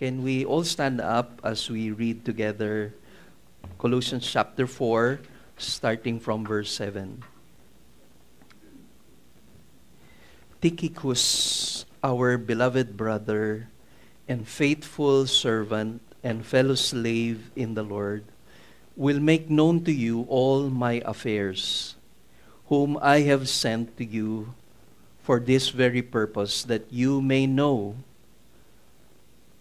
Can we all stand up as we read together Colossians chapter 4, starting from verse 7. Tychicus, our beloved brother and faithful servant and fellow slave in the Lord, will make known to you all my affairs, whom I have sent to you for this very purpose, that you may know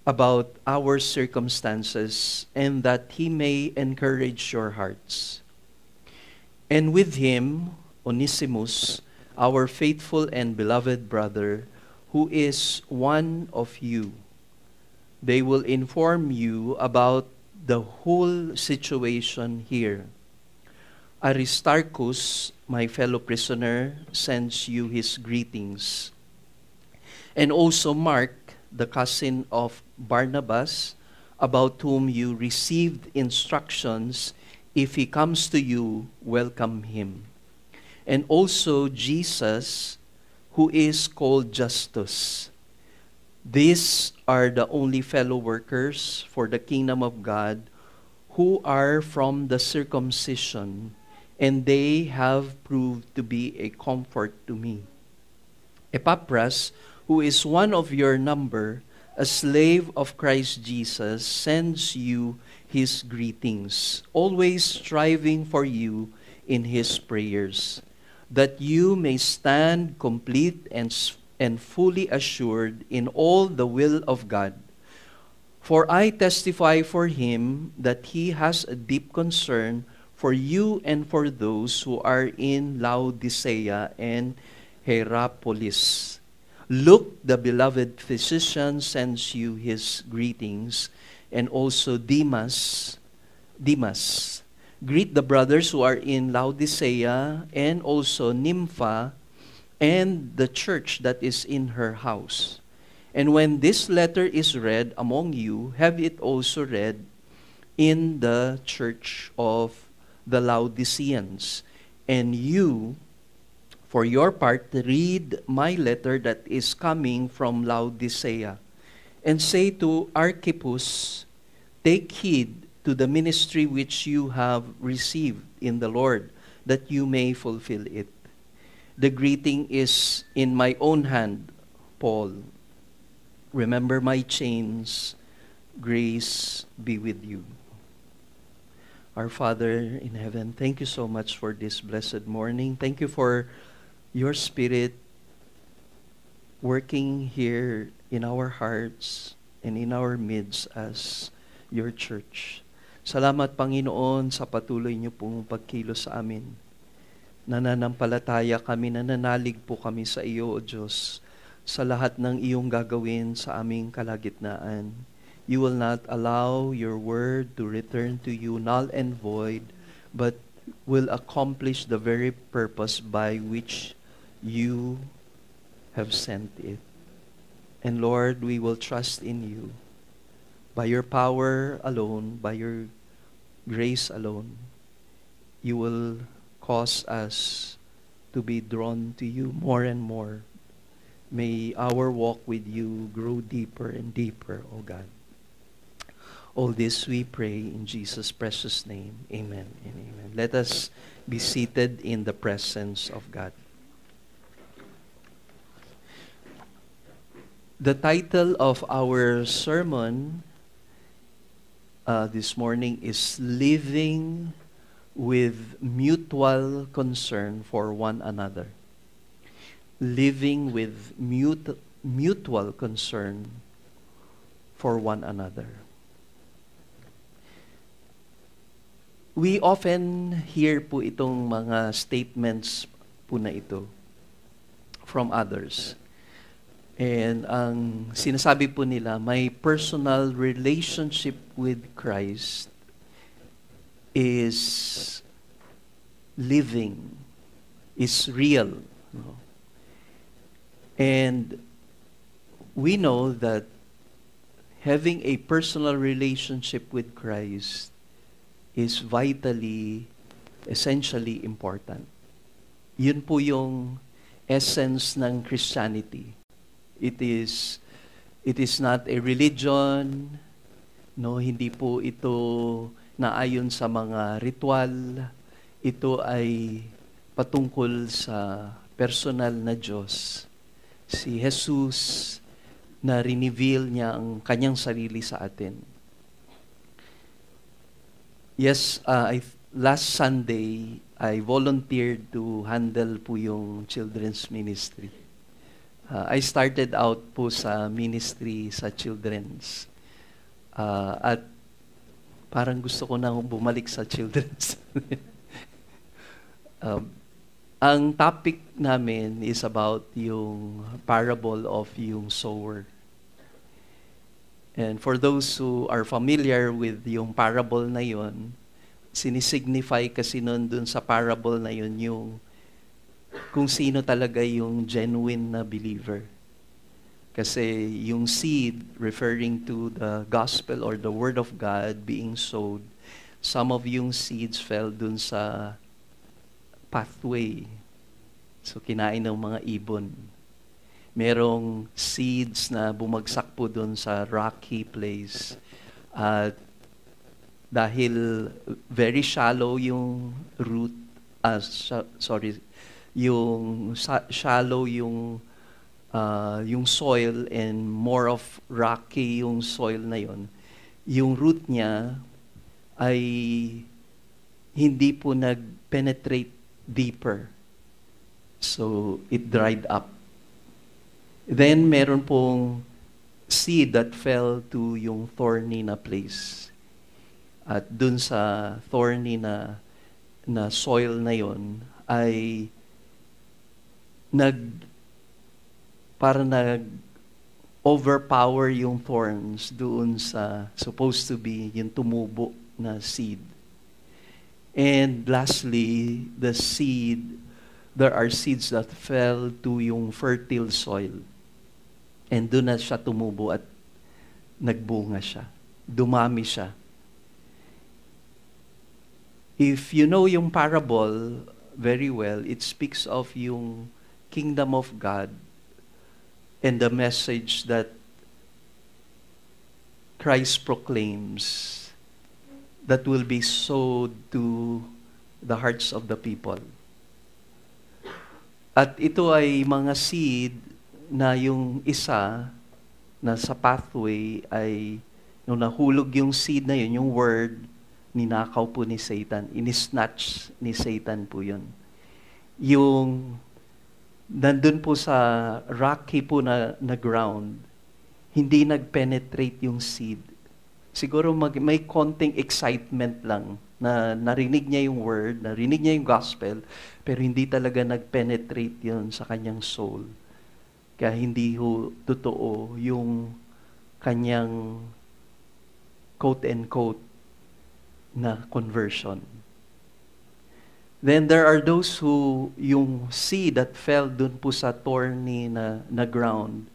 about our circumstances, and that he may encourage your hearts. And with him, Onesimus, our faithful and beloved brother, who is one of you, they will inform you about the whole situation here. Aristarchus, my fellow prisoner, sends you his greetings. And also Mark, the cousin of Barnabas, about whom you received instructions. If he comes to you, welcome him. And also Jesus, who is called Justus. These are the only fellow workers for the kingdom of God, who are from the circumcision, and they have proved to be a comfort to me. Epaphras, who is one of your number, a slave of Christ Jesus, sends you his greetings, always striving for you in his prayers, that you may stand complete and fully assured in all the will of God. For I testify for him that he has a deep concern for you and for those who are in Laodicea and Hierapolis. Luke, the beloved physician, sends you his greetings, and also Demas. Greet the brothers who are in Laodicea, and also Nympha, and the church that is in her house. And when this letter is read among you, have it also read in the church of the Laodiceans. And you, for your part, read my letter that is coming from Laodicea, and say to Archippus, take heed to the ministry which you have received in the Lord, that you may fulfill it. The greeting is in my own hand, Paul. Remember my chains. Grace be with you. Our Father in heaven, thank you so much for this blessed morning. Thank you for your Spirit working here in our hearts and in our midst as your church. Salamat, Panginoon, sa patuloy niyo pong pagkilos sa amin. Nananampalataya kami, nananalig po kami sa iyo, O Diyos, sa lahat ng iyong gagawin sa aming kalagitnaan. You will not allow your word to return to you null and void, but will accomplish the very purpose by which you have sent it. And Lord, we will trust in you. By your power alone, by your grace alone, you will cause us to be drawn to you more and more. May our walk with you grow deeper and deeper, O God. All this we pray in Jesus' precious name. Amen and amen. Let us be seated in the presence of God. The title of our sermon this morning is Living with Mutual Concern for One Another. Living with mutual concern for one another. We often hear po itong mga statements po na ito from others. And ang sinasabi po nila, my personal relationship with Christ is living, is real. No? And we know that having a personal relationship with Christ is vitally, essentially important. Yun po yung essence ng Christianity. It is It is not a religion, no, hindi po ito naayon sa mga ritual. Ito ay patungkol sa personal na Diyos. Si Jesus na reveal niya ang kanyang sarili sa atin. Yes, last Sunday, I volunteered to handle po yung children's ministry. I started out po sa ministry sa children's. At parang gusto ko na bumalik sa children's. Ang topic namin is about yung parable of yung sower. And for those who are familiar with yung parable na yun, sinisignify kasi nun dun sa parable na yun yung kung sino talaga yung genuine na believer. Kasi yung seed referring to the gospel or the word of God being sowed, some of yung seeds fell dun sa pathway. So kinain ng mga ibon. Merong seeds na bumagsak po dun sa rocky place. At dahil very shallow yung root, shallow yung soil and more of rocky yung soil na yon. Yung root niya ay hindi po nag-penetrate deeper. So, it dried up. Then, meron pong seed that fell to yung thorny na place. At dun sa thorny na soil na yon ay overpower yung thorns doon sa supposed to be yung tumubo na seed. And lastly, there are seeds that fell to yung fertile soil. And doon na siya tumubo at nagbunga siya. Dumami siya. If you know yung parable very well, it speaks of yung kingdom of God and the message that Christ proclaims that will be sowed to the hearts of the people. At ito ay mga seed na yung isa na sa pathway ay nung nahulog yung seed na yun, yung word, ninakaw po ni Satan. Inisnatch ni Satan po yun. Yung nandun po sa rocky po na ground, hindi nag-penetrate yung seed. Siguro may konting excitement lang na narinig niya yung word, narinig niya yung gospel, pero hindi talaga nag-penetrate yun sa kanyang soul. Kaya hindi ho totoo yung kanyang quote-and-quote na conversion. Then there are those who, yung seed that fell dun po sa thorny na ground,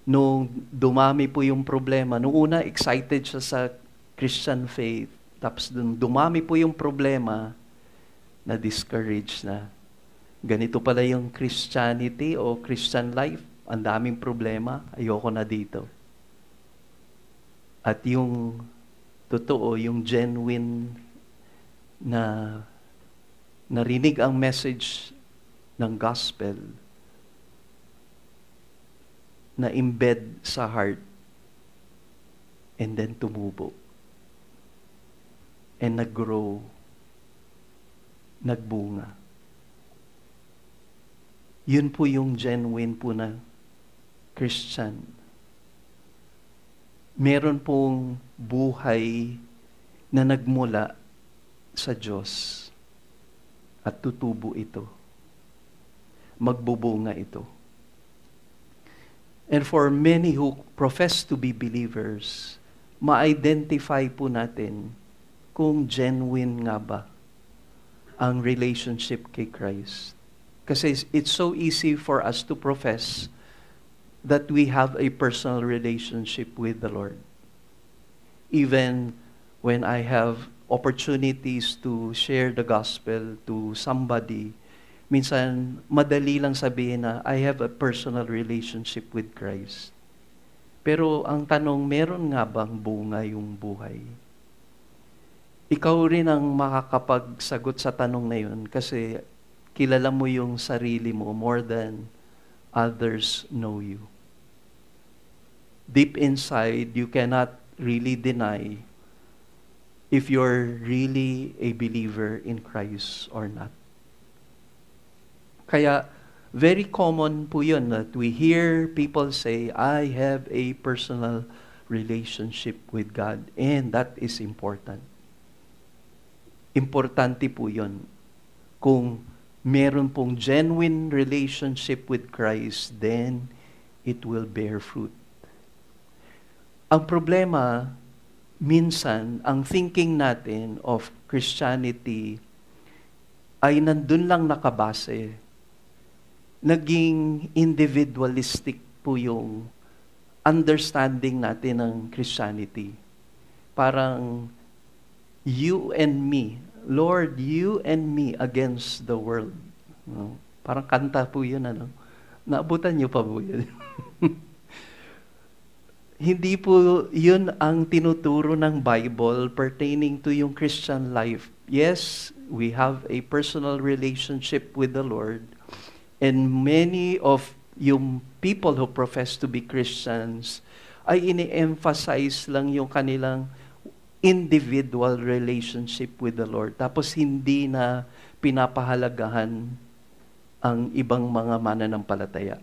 nung dumami po yung problema, nung una excited siya sa Christian faith, tapos dun dumami po yung problema, na-discourage na. Ganito pala yung Christianity o Christian life, ang daming problema, ayoko na dito. At yung totoo, yung genuine na narinig ang message ng gospel na embed sa heart and then tumubo and nag-grow, nagbunga. Yun po yung genuine po na Christian. Meron pong buhay na nagmula sa Diyos. At tutubo ito. Magbubunga ito. And for many who profess to be believers, ma-identify po natin kung genuine nga ba ang relationship kay Christ. Kasi it's so easy for us to profess that we have a personal relationship with the Lord. Even when I have opportunities to share the gospel to somebody, minsan madali lang sabihin na I have a personal relationship with Christ. Pero ang tanong, meron nga bang bunga yung buhay? Ikaw rin ang makakapagsagot sa tanong na yun kasi kilala mo yung sarili mo more than others know you. Deep inside, you cannot really deny if you're really a believer in Christ or not. Kaya, very common po yun that we hear people say, I have a personal relationship with God. And that is important. Importante po yun. Kung meron pong genuine relationship with Christ, then it will bear fruit. Ang problema, minsan, ang thinking natin of Christianity ay nandun lang nakabase. Naging individualistic po yung understanding natin ng Christianity. Parang, you and me, Lord, you and me against the world. No? Parang kanta po yun, ano? Naabutan niyo pa po yun? Hindi po yun ang tinuturo ng Bible pertaining to yung Christian life. Yes, we have a personal relationship with the Lord, and many of yung people who profess to be Christians ay ini-emphasize lang yung kanilang individual relationship with the Lord. Tapos hindi na pinapahalagahan ang ibang mga mananampalataya.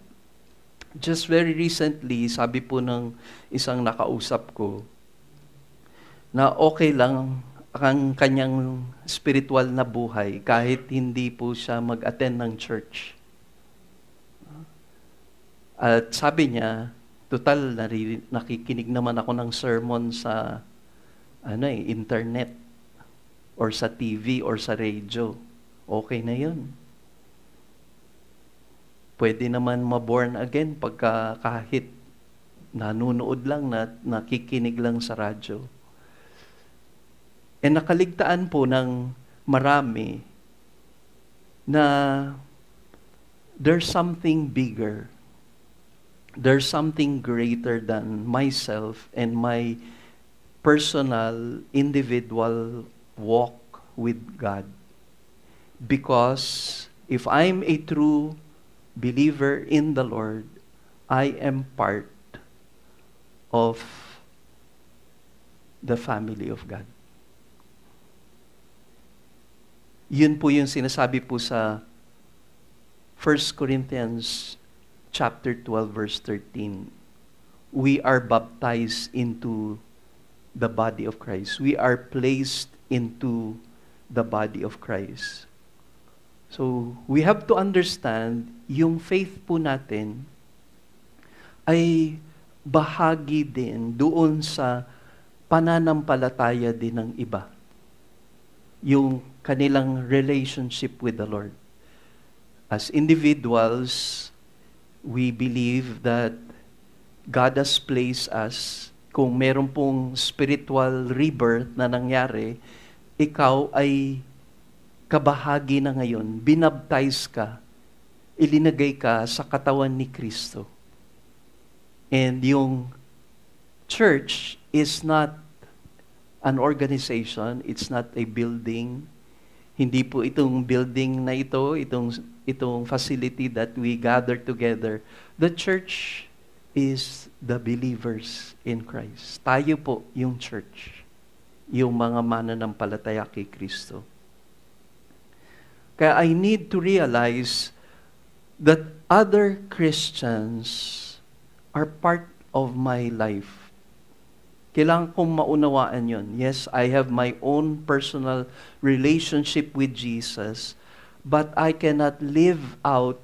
Just very recently, sabi po ng isang nakausap ko, na okay lang ang kanyang spiritual na buhay kahit hindi po siya mag-attend ng church. At sabi niya, total, nakikinig naman ako ng sermon sa internet or sa TV or sa radio. Okay na yun. Pwede naman ma-born again pagka kahit nanunood lang, nakikinig lang sa radyo. And nakaligtaan po ng marami na there's something bigger. There's something greater than myself and my personal, individual walk with God. Because if I'm a true believer in the Lord, I am part of the family of God. Yun po yung sinasabi po sa 1 Corinthians chapter 12 verse 13. We are baptized into the body of Christ. We are placed into the body of Christ. So, we have to understand, yung faith po natin ay bahagi din doon sa pananampalataya din ng iba. Yung kanilang relationship with the Lord. As individuals, we believe that God has placed us, kung meron pong spiritual rebirth na nangyari, ikaw ay kabahagi na ngayon, binaptize ka, ilinagay ka sa katawan ni Kristo. And yung church is not an organization, it's not a building. Hindi po itong building na ito, itong facility that we gather together. The church is the believers in Christ. Tayo po yung church, yung mga mananampalataya kay Kristo. Kaya I need to realize that other Christians are part of my life. Kailangan kong maunawaan yun. Yes, I have my own personal relationship with Jesus, but I cannot live out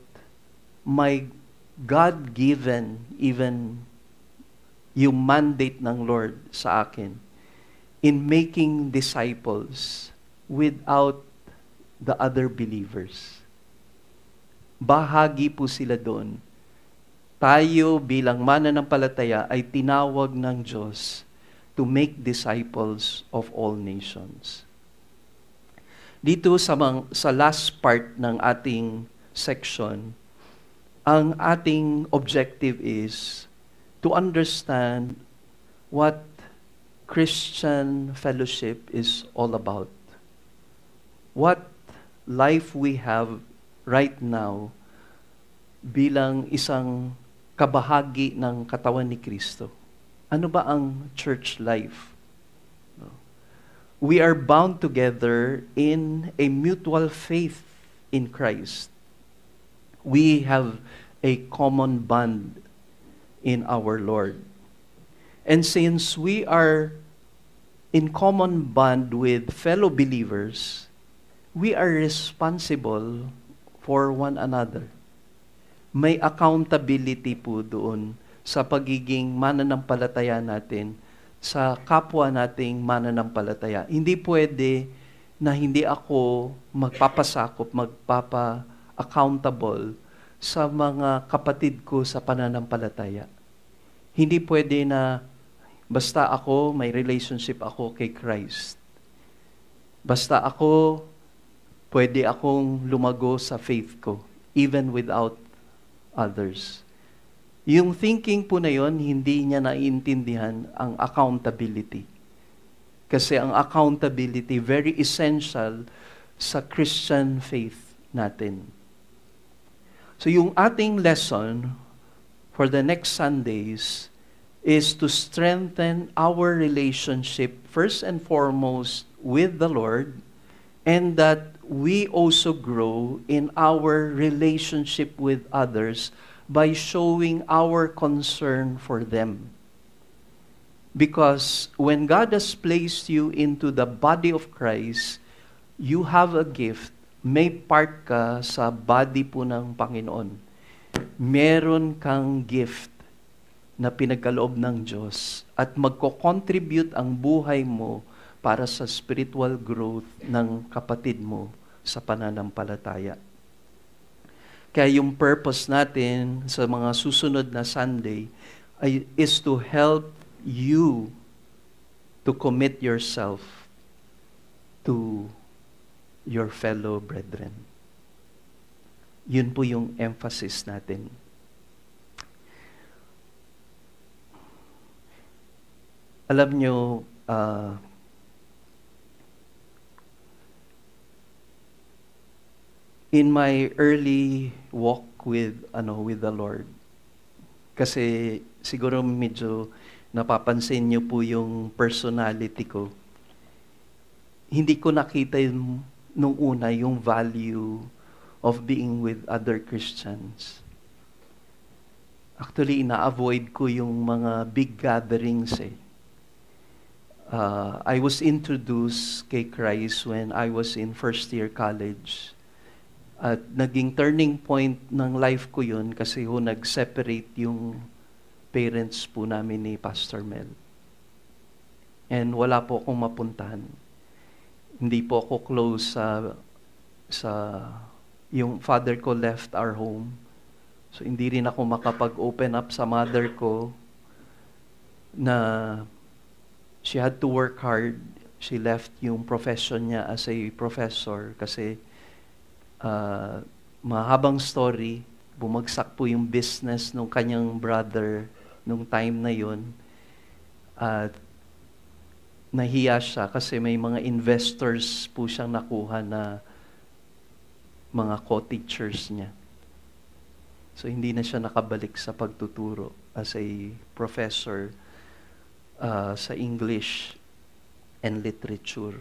my God-given, even yung mandate ng Lord sa akin in making disciples without the other believers. Bahagi po sila doon. Tayo bilang mananampalataya ay tinawag ng Diyos to make disciples of all nations. Dito sa last part ng ating section, ang ating objective is to understand what Christian fellowship is all about. What life we have right now bilang isang kabahagi ng katawan ni Kristo. Ano ba ang church life? We are bound together in a mutual faith in Christ. We have a common bond in our Lord. And since we are in common bond with fellow believers, we are responsible for one another. May accountability po doon sa pagiging mananampalataya natin sa kapwa nating mananampalataya. Hindi pwede na hindi ako magpapasakop, magpapa-accountable sa mga kapatid ko sa pananampalataya. Hindi pwede na basta ako, may relationship ako kay Christ. Basta ako, pwede akong lumago sa faith ko, even without others. Yung thinking po na yon, hindi niya naiintindihan ang accountability. Kasi ang accountability, very essential sa Christian faith natin. So yung ating lesson for the next Sundays is to strengthen our relationship first and foremost with the Lord, and that we also grow in our relationship with others by showing our concern for them. Because when God has placed you into the body of Christ, you have a gift. May part ka sa body po ng Panginoon. Meron kang gift na pinagkaloob ng Diyos at magko-contribute ang buhay mo para sa spiritual growth ng kapatid mo sa pananampalataya. Kaya yung purpose natin sa mga susunod na Sunday is to help you to commit yourself to your fellow brethren. Yun po yung emphasis natin. Alam nyo, in my early walk with the Lord, kasi siguro medyo napapansin niyo po yung personality ko. Hindi ko nakita nung una yung value of being with other Christians. Actually, ina-avoid ko yung mga big gatherings eh. I was introduced kay Christ when I was in first year college. At naging turning point ng life ko yun kasi nag-separate yung parents po namin ni Pastor Mel. And wala po akong mapuntahan. Hindi po ako close sa yung father ko left our home. So hindi rin ako makapag-open up sa mother ko na she had to work hard. She left yung profession niya as a professor kasi mahabang story, bumagsak po yung business ng kanyang brother nung time na yun. At nahiya siya kasi may mga investors po siyang nakuha na mga co-teachers niya. So hindi na siya nakabalik sa pagtuturo as a professor sa English and literature.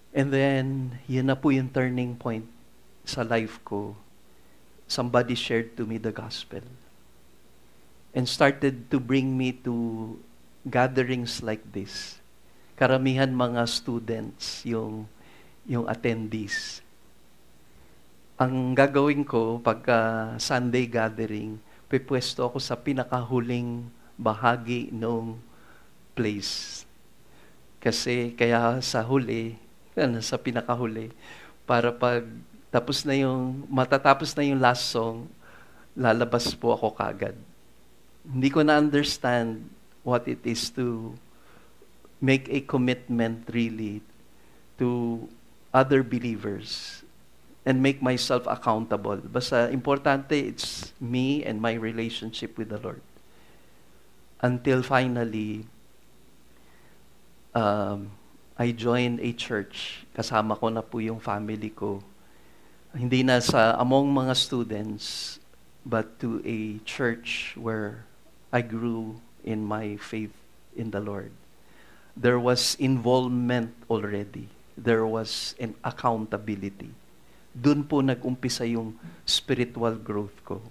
And then, yun na po yung turning point sa life ko. Somebody shared to me the gospel and started to bring me to gatherings like this. Karamihan mga students yung attendees. Ang gagawin ko pagka Sunday gathering, pipwesto ako sa pinakahuling bahagi ng place. Kasi kaya sa huli, sa pinakahuli, para pag matatapos na yung last song, lalabas po ako kagad. Hindi ko na-understand what it is to make a commitment really to other believers. and make myself accountable. Basta importante, it's me and my relationship with the Lord. Until finally, I joined a church. Kasama ko na po yung family ko. Hindi na sa among mga students, but to a church where I grew in my faith in the Lord. There was involvement already. There was an accountability. Doon po nag-umpisa yung spiritual growth ko.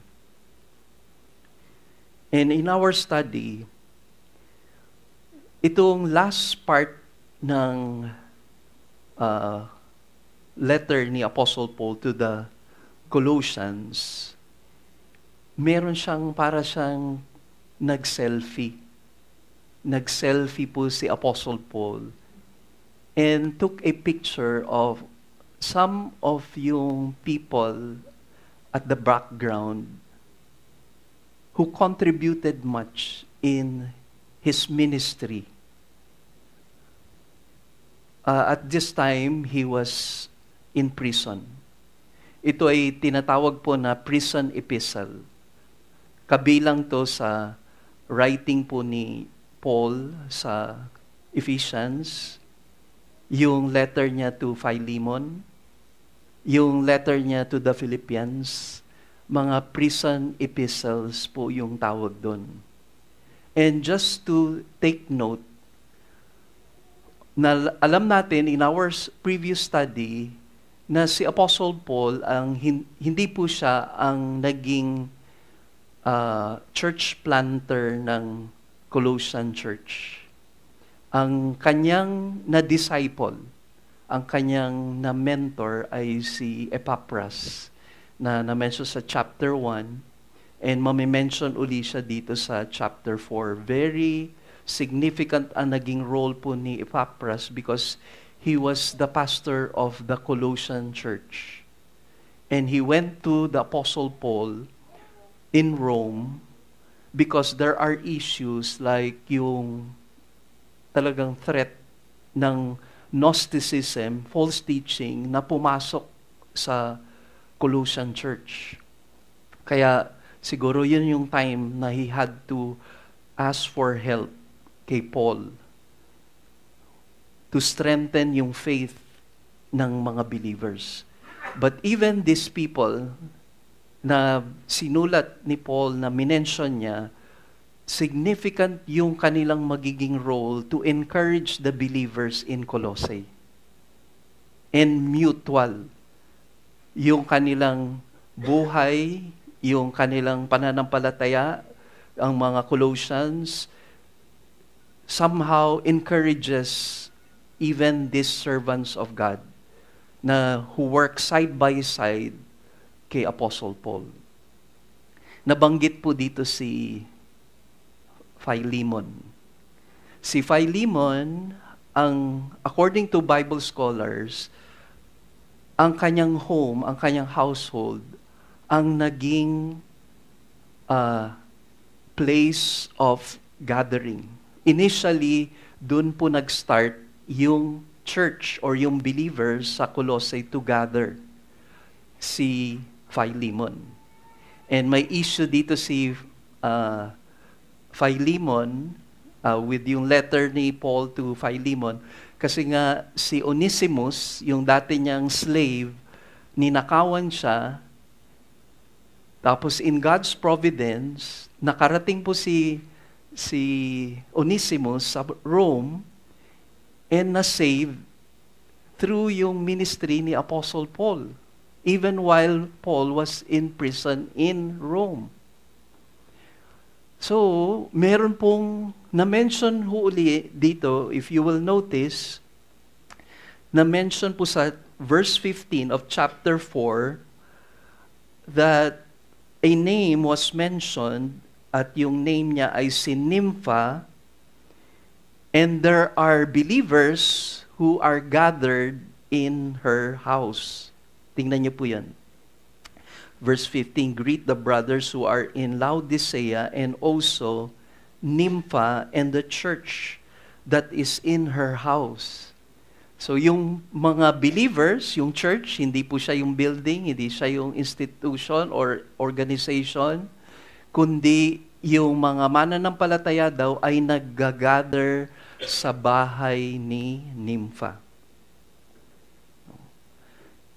And in our study, itong last part ng letter ni Apostle Paul to the Colossians, meron siyang para siyang nag-selfie. Nag-selfie po si Apostle Paul and took a picture of some of yung people at the background who contributed much in his ministry. At this time, he was in prison. Ito ay tinatawag po na prison epistle. Kabilang to sa writing po ni Paul sa Ephesians, yung letter niya to Philemon, yung letter niya to the Philippians, mga prison epistles po yung tawag doon. And just to take note, na alam natin in our previous study na si Apostle Paul, hindi po siya ang naging church planter ng Colossian Church. Ang kanyang na-disciple, ang kanyang na-mentor ay si Epaphras na na-mention sa chapter 1 and mamimension uli siya dito sa chapter 4. Very significant ang naging role po ni Epaphras because he was the pastor of the Colossian Church. And he went to the Apostle Paul in Rome because there are issues like yung talagang threat ng Gnosticism, false teaching na pumasok sa Colossian Church. Kaya siguro yun yung time na he had to ask for help kay Paul to strengthen yung faith ng mga believers. But even these people na sinulat ni Paul na minention niya, significant yung kanilang magiging role to encourage the believers in Colossae. And mutual. Yung kanilang buhay, yung kanilang pananampalataya, ang mga Colossians, somehow encourages even these servants of God na who work side by side kay Apostle Paul. Nabanggit po dito si Philemon. Si Philemon, according to Bible scholars, ang kanyang home, ang kanyang household, ang naging place of gathering. Initially, dun po nag-start yung church or yung believers sa Colossae to gather. Si Philemon. And may issue dito si Philemon with yung letter ni Paul to Philemon kasi nga si Onesimus, yung dati niyang slave, ninakawan siya. Tapos in God's providence, nakarating po si Onesimus sa Rome and na-save through yung ministry ni Apostle Paul. Even while Paul was in prison in Rome. So, meron pong na-mention uli dito, if you will notice, na-mention po sa verse 15 of chapter 4 that a name was mentioned at yung name niya ay si Nympha, and there are believers who are gathered in her house. Tingnan niyo po yan. Verse 15, greet the brothers who are in Laodicea and also Nympha and the church that is in her house. So yung mga believers, yung church, hindi po siya yung building, hindi siya yung institution or organization, kundi yung mga mananampalataya daw ay nag-gather sa bahay ni Nympha.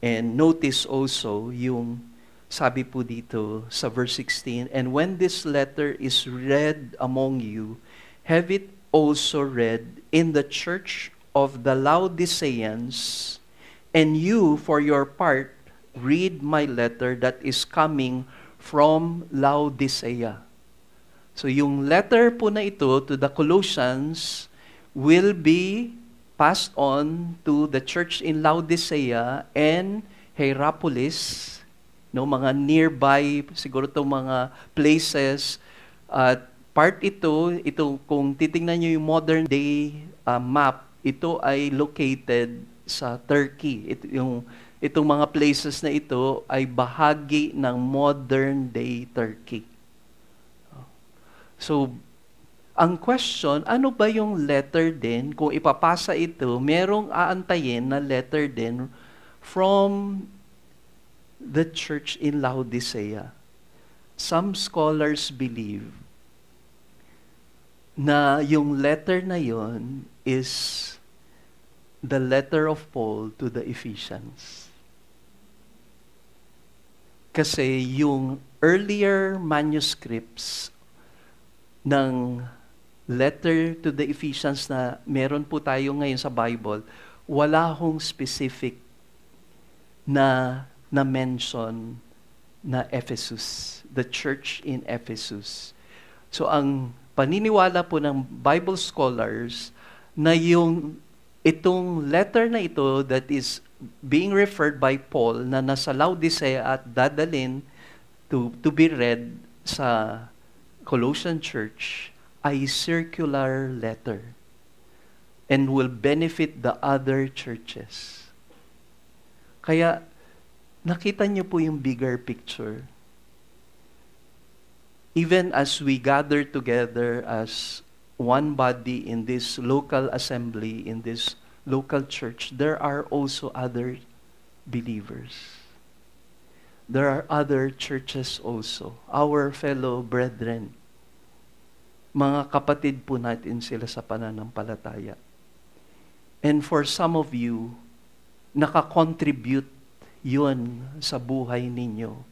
And notice also yung sabi po dito sa verse 16, "And when this letter is read among you, have it also read in the church of the Laodiceans, and you, for your part, read my letter that is coming from Laodicea." So yung letter po na ito to the Colossians will be passed on to the church in Laodicea and Hierapolis, no, mga nearby siguro itong mga places. At part ito kung titingnan niyo yung modern day map, ito ay located sa Turkey. Itong mga places na ito ay bahagi ng modern day Turkey. So, ang question, ano ba yung letter din? Kung ipapasa ito, merong aantayin na letter din from the church in Laodicea. Some scholars believe na yung letter na yon is the letter of Paul to the Ephesians. Kasi yung earlier manuscripts ng letter to the Ephesians na meron po tayo ngayon sa Bible, wala hong specific na mention na Ephesus, the church in Ephesus. So ang paniniwala po ng Bible scholars na itong letter na ito that is being referred by Paul na nasa Laodicea at dadalhin to be read sa Colossian church ay circular letter and will benefit the other churches. Kaya nakita niyo po yung bigger picture. Even as we gather together as one body in this local assembly, in this local church, there are also other believers. There are other churches also, our fellow brethren. Mga kapatid po natin sila sa pananampalataya. And for some of you, nakakontribute yun sa buhay ninyo.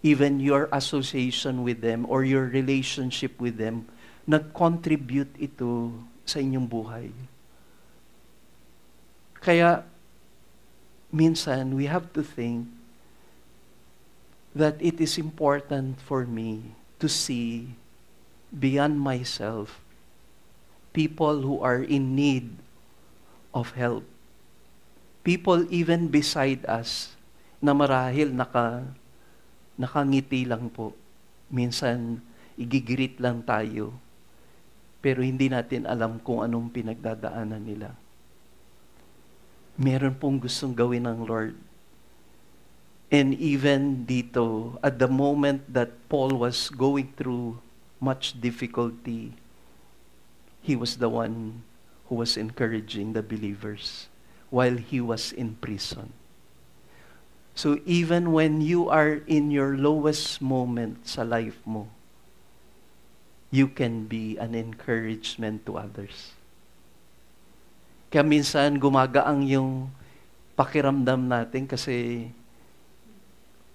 Even your association with them or your relationship with them, nag-contribute ito sa inyong buhay. Kaya, minsan, we have to think that it is important for me to see beyond myself people who are in need of help. People even beside us na marahil nakangiti lang po. Minsan, igigreet lang tayo. Pero hindi natin alam kung anong pinagdadaanan nila. Meron pong gustong gawin ng Lord. And even dito, at the moment that Paul was going through much difficulty, he was the one who was encouraging the believers while he was in prison. So even when you are in your lowest moment sa life mo, you can be an encouragement to others. Kaya minsan gumagaang yung pakiramdam natin kasi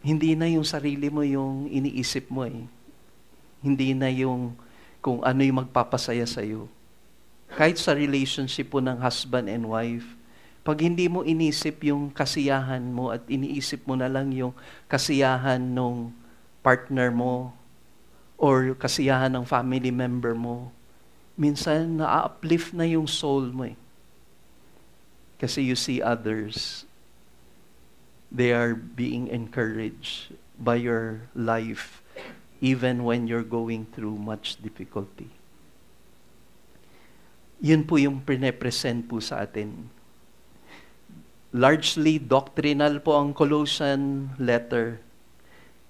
hindi na yung sarili mo yung iniisip mo eh. Hindi na yung kung ano yung magpapasaya sa'yo. Kahit sa relationship po ng husband and wife, pag hindi mo inisip yung kasiyahan mo at iniisip mo na lang yung kasiyahan ng partner mo or kasiyahan ng family member mo, minsan na-uplift na yung soul mo eh. Kasi you see others, they are being encouraged by your life even when you're going through much difficulty. Yun po yung pine-present po sa atin. Largely doctrinal po ang Colossian letter,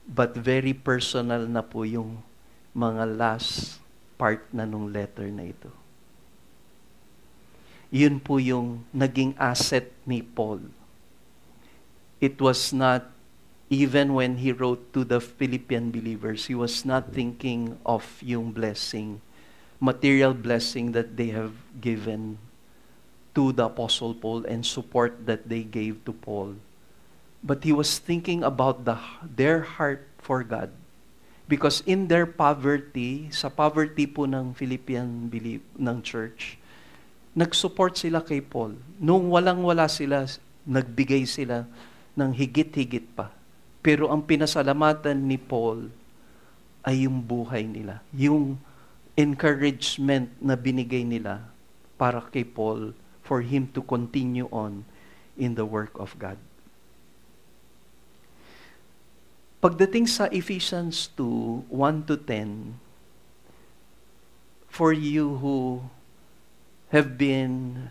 but very personal na po yung mga last part na nung letter na ito. Yun po yung naging asset ni Paul. It was not, even when he wrote to the Philippian believers, he was not thinking of yung blessing, material blessing that they have given to the Apostle Paul and support that they gave to Paul. But he was thinking about their heart for God. Because in their poverty, sa poverty po ng Philippian ng church, nag-support sila kay Paul. Nung walang-wala sila, nagbigay sila ng higit-higit pa. Pero ang pinasalamatan ni Paul ay yung buhay nila. Yung encouragement na binigay nila para kay Paul for him to continue on in the work of God. Pagdating sa Ephesians 2, 1 to 10, for you who have been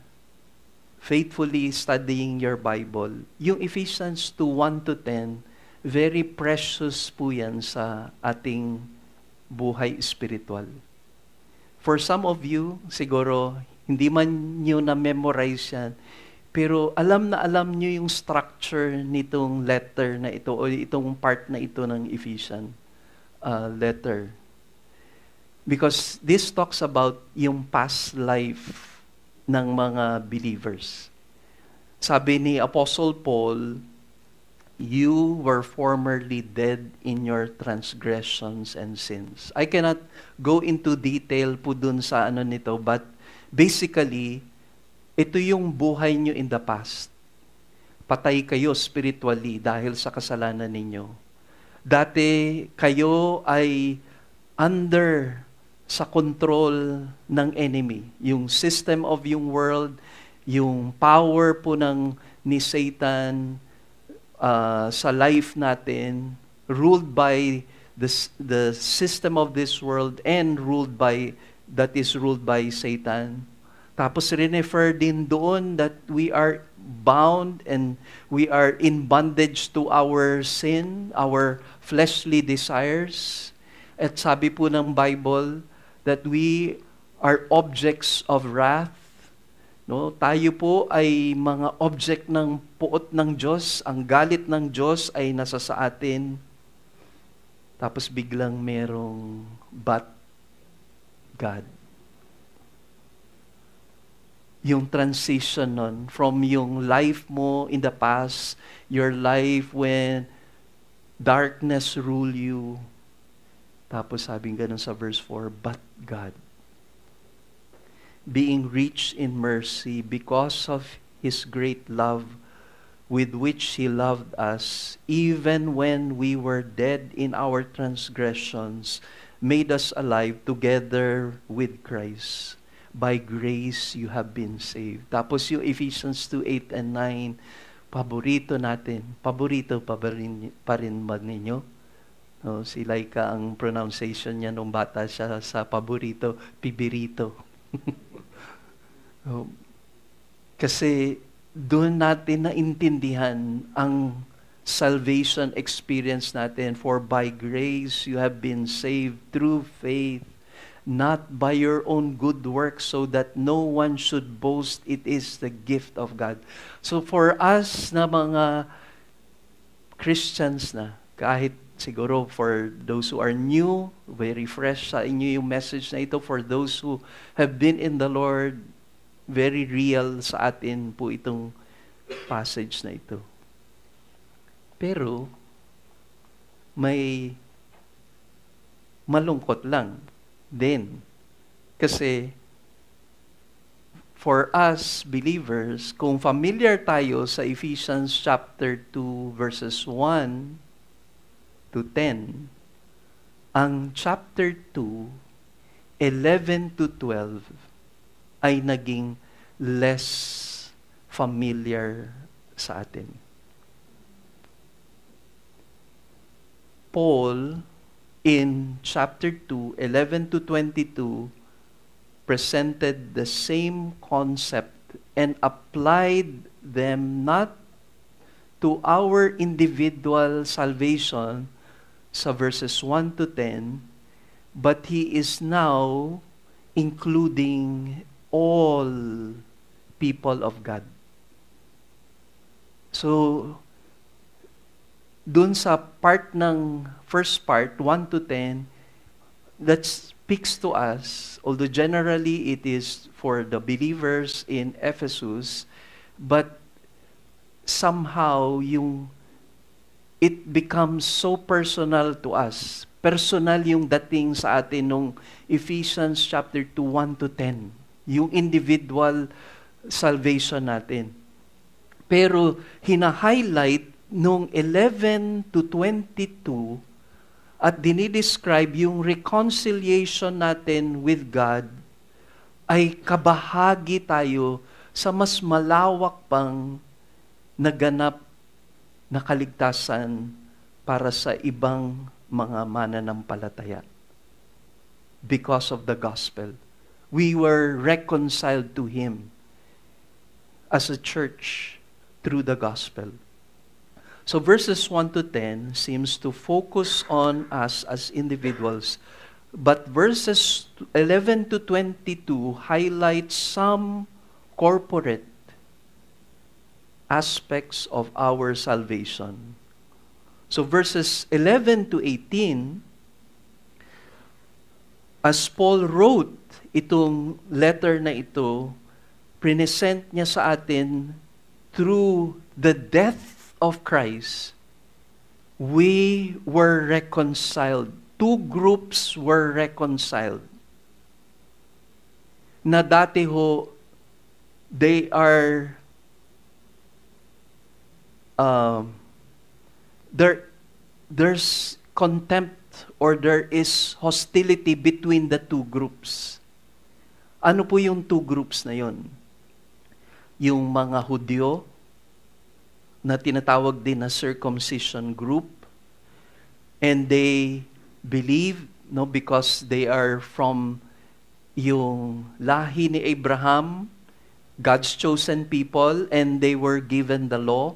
faithfully studying your Bible, yung Ephesians 2, 1 to 10, very precious po yan sa ating buhay spiritual. For some of you, siguro, hindi man nyo na-memorize yan, pero alam nyo yung structure nitong letter na ito o itong part na ito ng Ephesian letter. Because this talks about yung past life ng mga believers. Sabi ni Apostle Paul, you were formerly dead in your transgressions and sins. I cannot go into detail po dun sa nito, but basically, ito yung buhay nyo in the past. Patay kayo spiritually dahil sa kasalanan ninyo. Dati kayo ay under sa control ng enemy. Yung system of yung world, yung power po ni Satan, sa life natin, ruled by the system of this world and ruled by Satan. Tapos refer din doon that we are bound and we are in bondage to our sin, our fleshly desires. At sabi po ng Bible that we are objects of wrath. No, tayo po ay mga object ng puot ng Diyos. Ang galit ng Diyos ay nasa sa atin. Tapos biglang merong but God. Yung transition nun from yung life mo in the past, your life when darkness rule you. Tapos sabing ganun sa verse 4, but God, being rich in mercy because of His great love with which He loved us, even when we were dead in our transgressions, made us alive together with Christ. By grace you have been saved. Tapos yung Ephesians 2:8 and 9, paborito natin. Paborito pa rin ba ninyo? No, si Laika, ang pronunciation niya nung bata siya sa paborito, pibirito. Kasi doon natin naintindihan ang salvation experience natin. For by grace you have been saved through faith, not by your own good works, so that no one should boast. It is the gift of God. So for us na mga Christians na, kahit siguro for those who are new, very fresh sa inyo yung message na ito, for those who have been in the Lord, very real sa atin po itong passage na ito. Pero, may malungkot lang din. Kasi, for us believers, kung familiar tayo sa Ephesians chapter 2, verses 1 to 10, ang chapter 2, 11 to 12, ay naging less familiar sa atin. Paul, in chapter 2, 11 to 22, presented the same concept and applied them not to our individual salvation sa verses 1 to 10, but he is now including all people of God. So, dun sa part ng first part, 1 to 10, that speaks to us, although generally it is for the believers in Ephesus, but somehow it becomes so personal to us. Personal yung dating sa atin nung Ephesians chapter 2, 1 to 10. Yung individual salvation natin. Pero hina-highlight nung 11 to 22 at dinidescribe yung reconciliation natin with God ay kabahagi tayo sa mas malawak pang naganap na kaligtasan para sa ibang mga mananampalataya. Because of the gospel, we were reconciled to Him as a church through the gospel. So verses 1 to 10 seems to focus on us as individuals, but verses 11 to 22 highlight some corporate aspects of our salvation. So verses 11 to 18, as Paul wrote itong letter na ito, present niya sa atin through the death of Christ, we were reconciled. Two groups were reconciled. Na dati ho, there's contempt or there is hostility between the two groups. Ano po yung two groups na yon? Yung mga Hudyo, na tinatawag din na circumcision group, and they believe, because they are from yung lahi ni Abraham, God's chosen people, and they were given the law.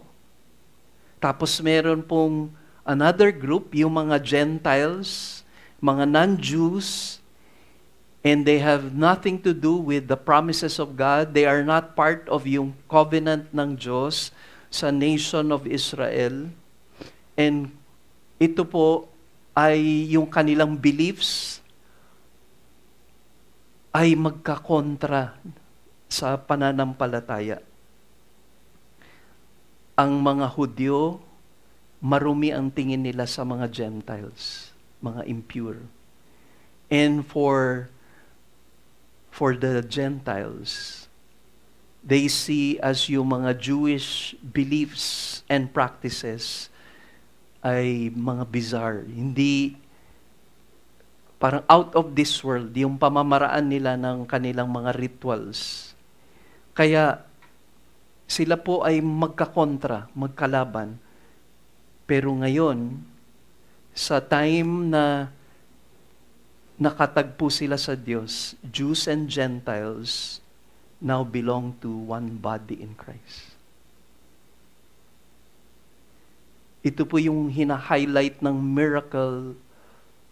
Tapos meron pong another group, yung mga Gentiles, mga non-Jews, and they have nothing to do with the promises of God. They are not part of yung covenant ng Diyos sa nation of Israel. And ito po ay yung kanilang beliefs ay magkakontra sa pananampalataya. Ang mga Hudyo, marumi ang tingin nila sa mga Gentiles, mga impure. And for the Gentiles, they see as yung mga Jewish beliefs and practices ay mga bizarre. Hindi, parang out of this world, yung pamamaraan nila ng kanilang mga rituals. Kaya, sila po ay magkakontra, magkalaban. Pero ngayon, sa time na nakatagpo sila sa Diyos, Jews and Gentiles now belong to one body in Christ. Ito po yung hina-highlight ng miracle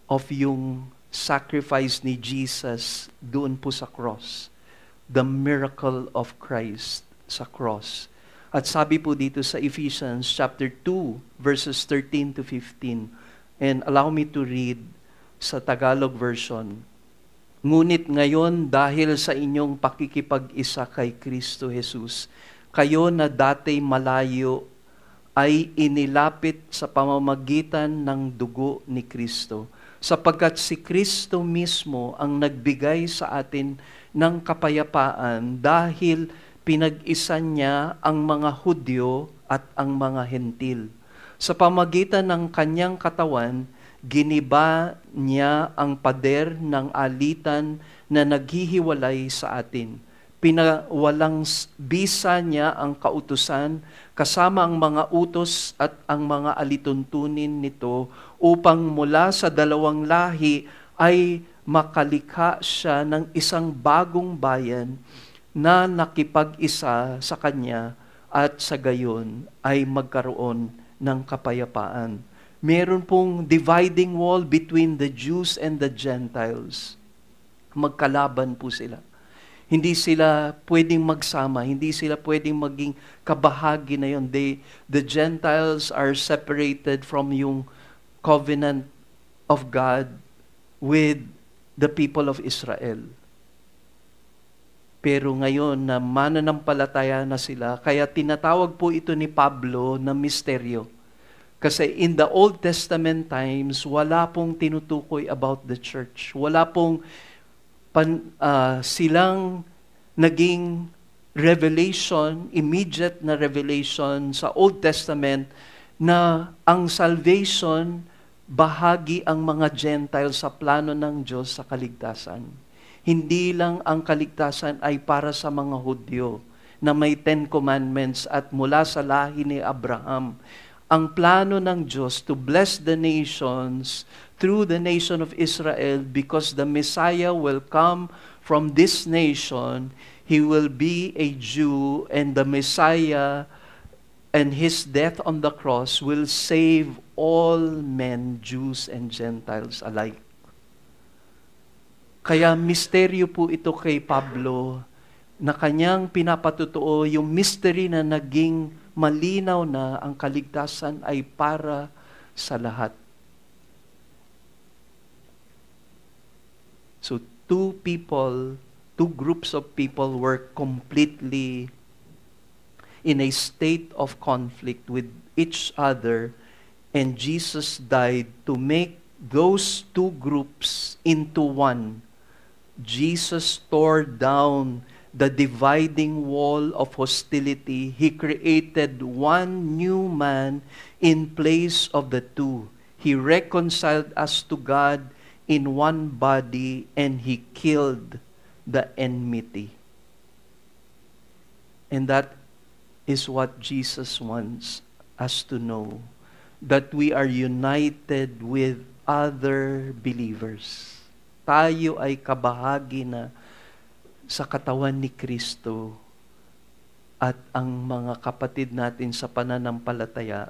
of yung sacrifice ni Jesus doon po sa cross. The miracle of Christ sa cross. At sabi po dito sa Ephesians chapter 2, verses 13 to 15. And allow me to read sa Tagalog version. Ngunit ngayon, dahil sa inyong pakikipag-isa kay Kristo Jesus, kayo na dati malayo ay inilapit sa pamamagitan ng dugo ni Kristo. Sapagkat si Kristo mismo ang nagbigay sa atin ng kapayapaan dahil pinag-isa niya ang mga Hudyo at ang mga Hentil. Sa pamagitan ng kanyang katawan, giniba niya ang pader ng alitan na naghihiwalay sa atin. Pinawalang bisa niya ang kautusan kasama ang mga utos at ang mga alituntunin nito upang mula sa dalawang lahi ay makalikha siya ng isang bagong bayan na nakipag-isa sa kanya at sa gayon ay magkaroon ng kapayapaan. Meron pong dividing wall between the Jews and the Gentiles. Magkalaban po sila. Hindi sila pwedeng magsama, hindi sila pwedeng maging kabahagi na yun. The Gentiles are separated from yung covenant of God with the people of Israel. Pero ngayon na mananampalataya na sila, kaya tinatawag po ito ni Pablo na misteryo. Kasi in the Old Testament times, wala pong tinutukoy about the church. Wala pong silang naging revelation, immediate na revelation sa Old Testament na ang salvation, bahagi ang mga Gentiles sa plano ng Diyos sa kaligtasan. Hindi lang ang kaligtasan ay para sa mga Hudyo na may 10 Commandments at mula sa lahi ni Abraham. Ang plano ng Diyos to bless the nations through the nation of Israel because the Messiah will come from this nation. He will be a Jew, and the Messiah and His death on the cross will save all men, Jews and Gentiles alike. Kaya misteryo po ito kay Pablo na kanyang pinapatutuo yung mystery na naging malinaw na ang kaligtasan ay para sa lahat. So two groups of people were completely in a state of conflict with each other, and Jesus died to make those two groups into one. Jesus tore down the dividing wall of hostility. He created one new man in place of the two. He reconciled us to God in one body, and He killed the enmity. And that is what Jesus wants us to know, that we are united with other believers. Tayo ay kabahagi na sa katawan ni Kristo, at ang mga kapatid natin sa pananampalataya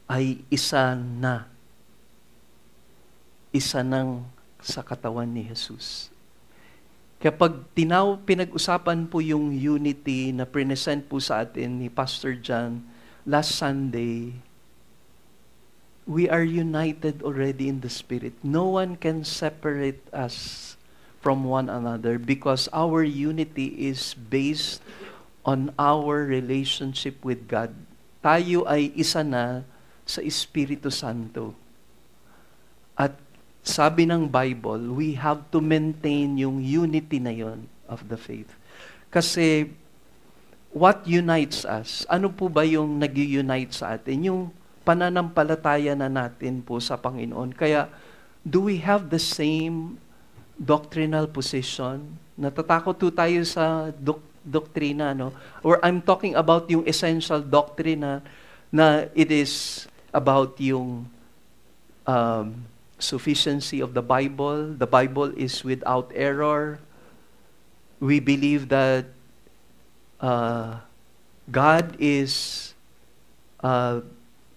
ay isa nang sa katawan ni Jesus. Kapag pinag-usapan po yung unity na present po sa atin ni Pastor John last Sunday, we are united already in the Spirit. No one can separate us from one another because our unity is based on our relationship with God. Tayo ay isa na sa Espiritu Santo. At sabi ng Bible, we have to maintain yung unity na yon of the faith. Kasi what unites us? Ano po ba yung nag-unite sa atin? Yung pananampalataya na natin po sa Panginoon. Kaya, do we have the same doctrinal position? Natatakot po tayo sa doktrina, no? Or I'm talking about yung essential doctrine na it is about yung sufficiency of the Bible. The Bible is without error. We believe that God is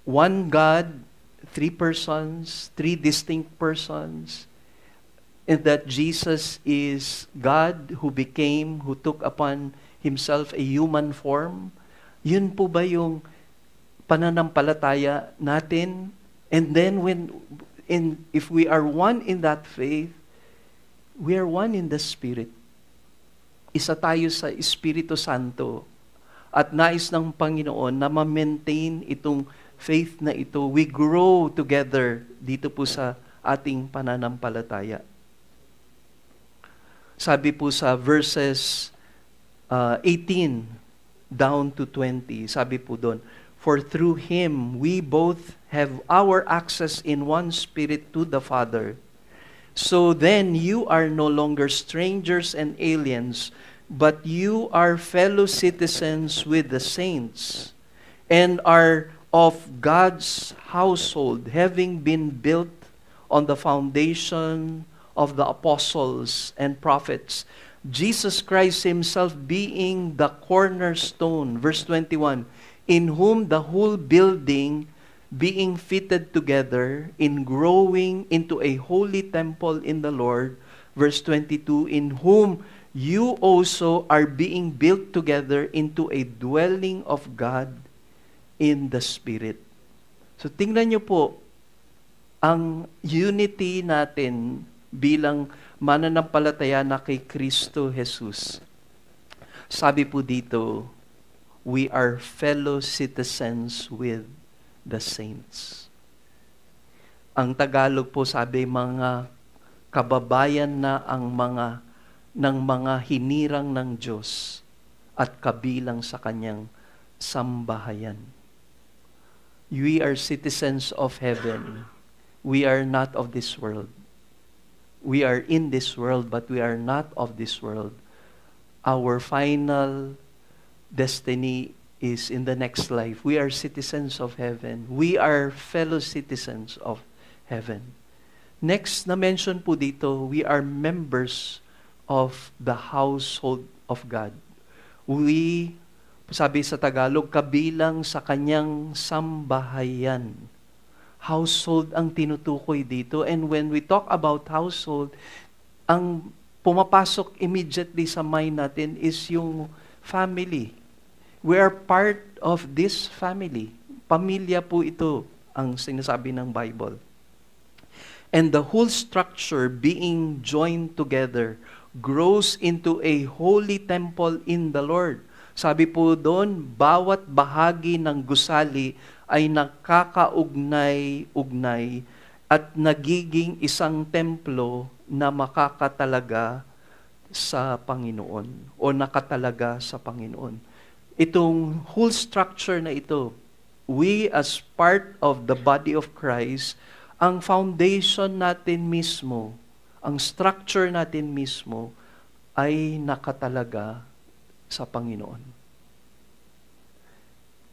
one God, three persons, three distinct persons, and that Jesus is God who took upon Himself a human form. Yun po ba yung pananampalataya natin? And then if we are one in that faith, we are one in the Spirit. Isa tayo sa Espiritu Santo. At nais ng Panginoon na ma-maintain itong faith na ito. We grow together dito po sa ating pananampalataya. Sabi po sa verses 18 down to 20, sabi po doon, for through Him we both have our access in one Spirit to the Father. So then you are no longer strangers and aliens, but you are fellow citizens with the saints, and are of God's household, having been built on the foundation of the apostles and prophets, Jesus Christ Himself being the cornerstone. Verse 21, in whom the whole building being fitted together in growing into a holy temple in the Lord. Verse 22, in whom you also are being built together into a dwelling of God in the Spirit. So tingnan niyo po, ang unity natin bilang mananampalataya na kay Kristo Jesus. Sabi po dito, we are fellow citizens with the saints. Ang Tagalog po sabi, mga kababayan na ang ng mga hinirang ng Diyos at kabilang sa kanyang sambahayan. We are citizens of heaven. We are not of this world. We are in this world, but we are not of this world. Our final destiny is in the next life. We are citizens of heaven. We are fellow citizens of heaven. Next na mention po dito, we are members of the household of God. We, sabi sa Tagalog, kabilang sa kanyang sambahayan. Household ang tinutukoy dito. And when we talk about household, ang pumapasok immediately sa mind natin is yung family. We are part of this family. Pamilya po ito ang sinasabi ng Bible. And the whole structure being joined together grows into a holy temple in the Lord. Sabi po doon, bawat bahagi ng gusali ay nakakaugnay-ugnay at nagiging isang templo na makakatalaga sa Panginoon o nakatalaga sa Panginoon. Itong whole structure na ito, we as part of the body of Christ, ang foundation natin mismo, ang structure natin mismo ay nakatalaga sa Panginoon.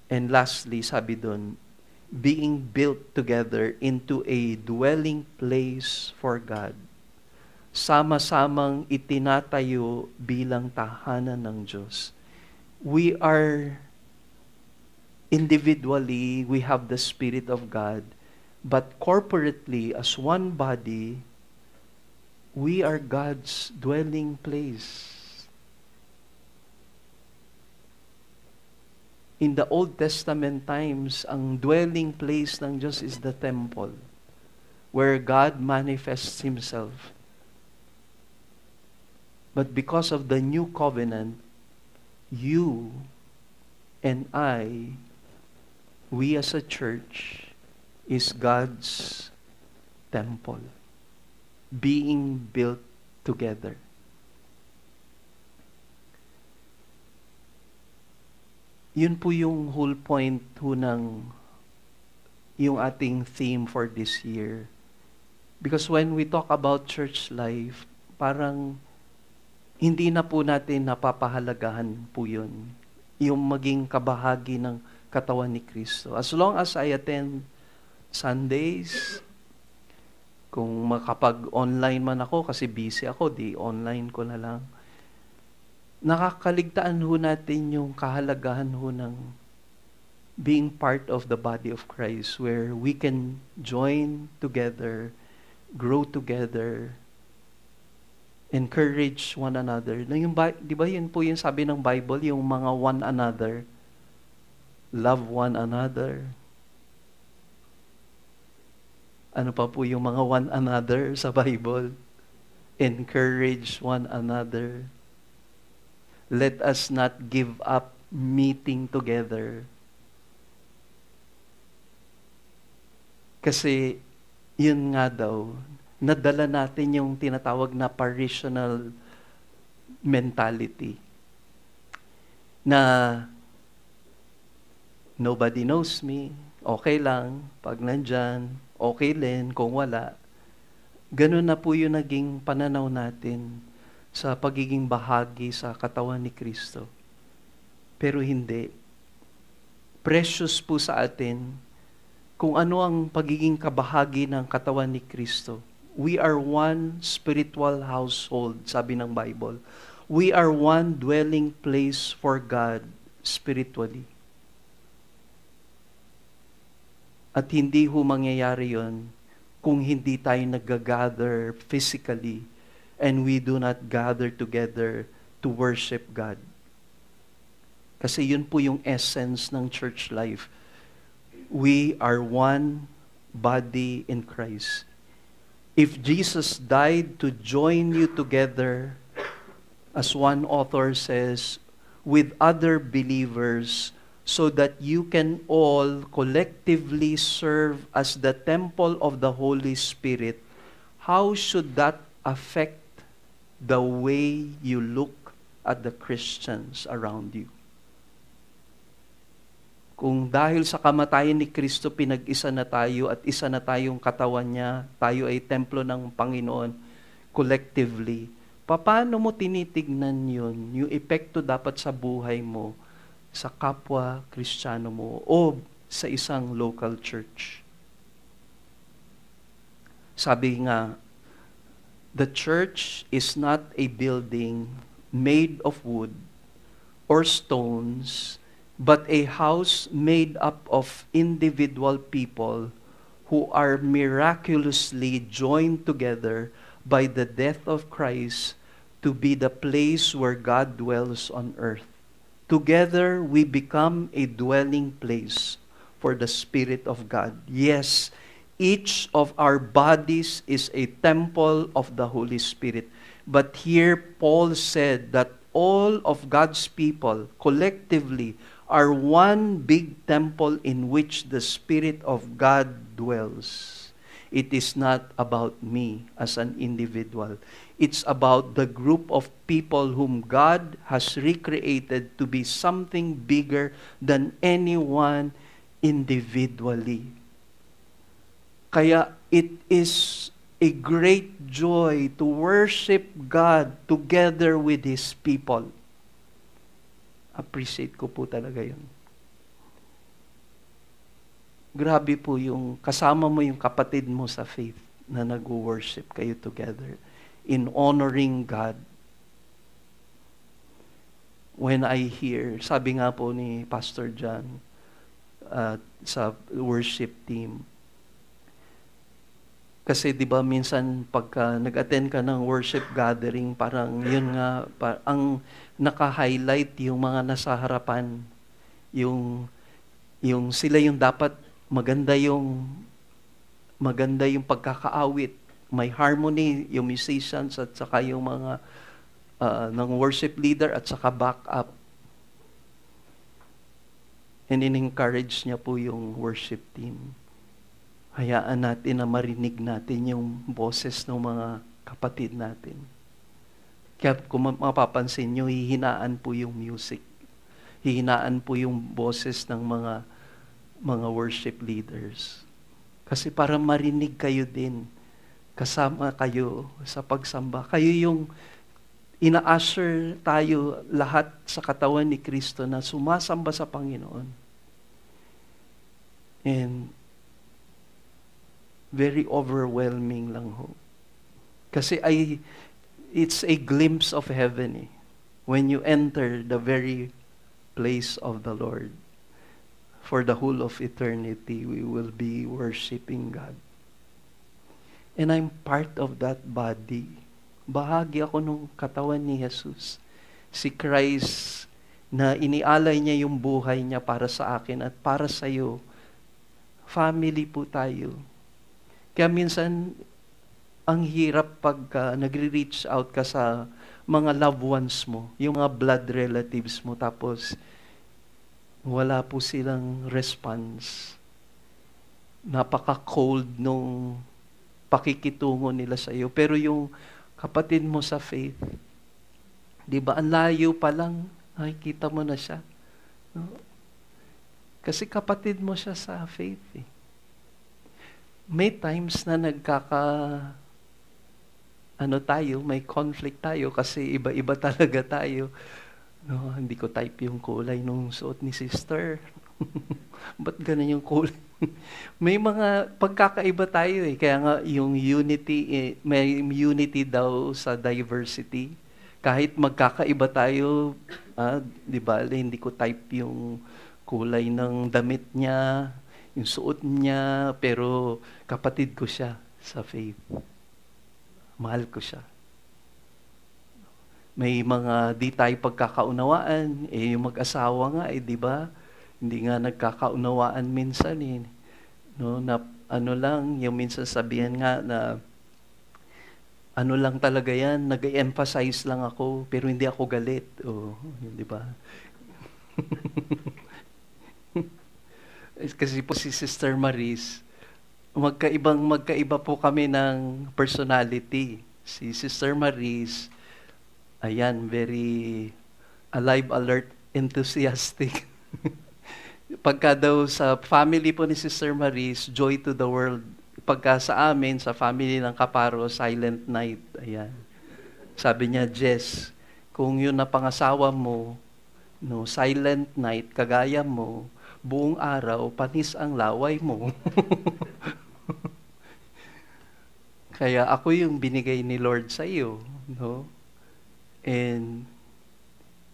And lastly, sabi doon, being built together into a dwelling place for God. Sama-samang itinatayo bilang tahanan ng Diyos. We are individually, we have the Spirit of God, but corporately, as one body, we are God's dwelling place. In the Old Testament times, ang dwelling place ng Diyos is the temple, where God manifests Himself. But because of the new covenant, you and I, we as a church, is God's temple, being built together. Yun po yung whole point ho ng yung ating theme for this year. Because when we talk about church life, parang hindi na po natin napapahalagahan po yun. Yung maging kabahagi ng katawan ni Kristo. As long as I attend Sundays, kung makapag-online man ako, kasi busy ako, di online ko na lang. Nakakaligtaan ho natin yung kahalagahan ho ng being part of the body of Christ, where we can join together, grow together, encourage one another. Na yung, di ba yun po yung sabi ng Bible, yung mga one another, love one another. Ano pa po yung mga one another sa Bible? Encourage one another. Let us not give up meeting together. Kasi, yun nga daw, nadala natin yung tinatawag na parishional mentality. Na, nobody knows me, okay lang, pag nandyan, okay din, kung wala. Ganun na po yung naging pananaw natin sa pagiging bahagi sa katawan ni Kristo. Pero hindi. Precious po sa atin kung ano ang pagiging kabahagi ng katawan ni Kristo. We are one spiritual household, sabi ng Bible. We are one dwelling place for God spiritually. At hindi ho mangyayari yon kung hindi tayo nag-gather physically and we do not gather together to worship God. Kasi yun po yung essence ng church life. We are one body in Christ. If Jesus died to join you together, as one author says, with other believers, so that you can all collectively serve as the temple of the Holy Spirit, how should that affect the way you look at the Christians around you? Kung dahil sa kamatayan ni Kristo, pinag-isa na tayo at isa na tayong katawan niya, tayo ay templo ng Panginoon collectively, paano mo tinitignan yun? Yung epekto dapat sa buhay mo, sa kapwa Kristiyano mo, o sa isang local church. Sabi nga, the church is not a building made of wood or stones, but a house made up of individual people who are miraculously joined together by the death of Christ to be the place where God dwells on earth. Together, we become a dwelling place for the Spirit of God. Yes, each of our bodies is a temple of the Holy Spirit. But here, Paul said that all of God's people collectively are one big temple in which the Spirit of God dwells. It is not about me as an individual. It's about the group of people whom God has recreated to be something bigger than anyone individually. Kaya it is a great joy to worship God together with His people. Appreciate ko po talaga yun. Grabe po yung kasama mo yung kapatid mo sa faith na nag-worship kayo together in honoring God. When I hear, sabi nga po ni Pastor John sa worship team, kasi 'di ba minsan pagka nag-attend ka ng worship gathering, parang yun nga ang naka-highlight yung mga nasa harapan, yung sila yung dapat maganda yung pagkakaawit, may harmony yung musicians at saka yung mga ng worship leader at saka backup. And in-encourage niya po yung worship team. Hayaan natin na marinig natin yung boses ng mga kapatid natin. Kaya kung mapapansin nyo, hihinaan po yung music. Hihinaan po yung boses ng mga worship leaders. Kasi para marinig kayo din, kasama kayo sa pagsamba. Kayo yung ina-usher tayo lahat sa katawan ni Kristo na sumasamba sa Panginoon. And very overwhelming lang ho. Kasi it's a glimpse of heaven when you enter the very place of the Lord. For the whole of eternity, we will be worshiping God. And I'm part of that body. Bahagi ako nung katawan ni Jesus. Si Christ na inialay niya yung buhay niya para sa akin at para sa iyo. Family po tayo. Kaya minsan, ang hirap pag nagre-reach out ka sa mga loved ones mo, yung mga blood relatives mo, tapos wala po silang response. Napaka-cold nung pakikitungo nila sa iyo. Pero yung kapatid mo sa faith, di ba, ang layo pa lang, nakikita mo na siya. No? Kasi kapatid mo siya sa faith May times na may conflict tayo kasi iba-iba talaga tayo. No, hindi ko type yung kulay nung suot ni sister. Ba't ganun yung kulay? May mga pagkakaiba tayo Kaya nga yung unity, may unity daw sa diversity. Kahit magkakaiba tayo, di ba, hindi ko type yung kulay ng damit niya, yung suot niya, pero kapatid ko siya sa faith. Mahal ko siya. may mga di tayo pagkakaunawaan, yung mag-asawa nga, di ba? Hindi nga nagkakaunawaan minsan no, na ano lang, yung minsan sabihan nga na ano lang talaga yan, nag-emphasize lang ako, pero hindi ako galit. Di ba? Kasi po si Sister Maris, magkaiba po kami ng personality. Si Sister Maris, ayan, very alive, alert, enthusiastic. Pagka daw sa family po ni Sister Maris, joy to the world. Pagka sa amin, sa family ng Kaparo, silent night. Ayan. Sabi niya, Jess, kung yun na pangasawa mo, no, silent night, kagaya mo, buong araw, panis ang laway mo. Kaya ako yung binigay ni Lord sa iyo. No? And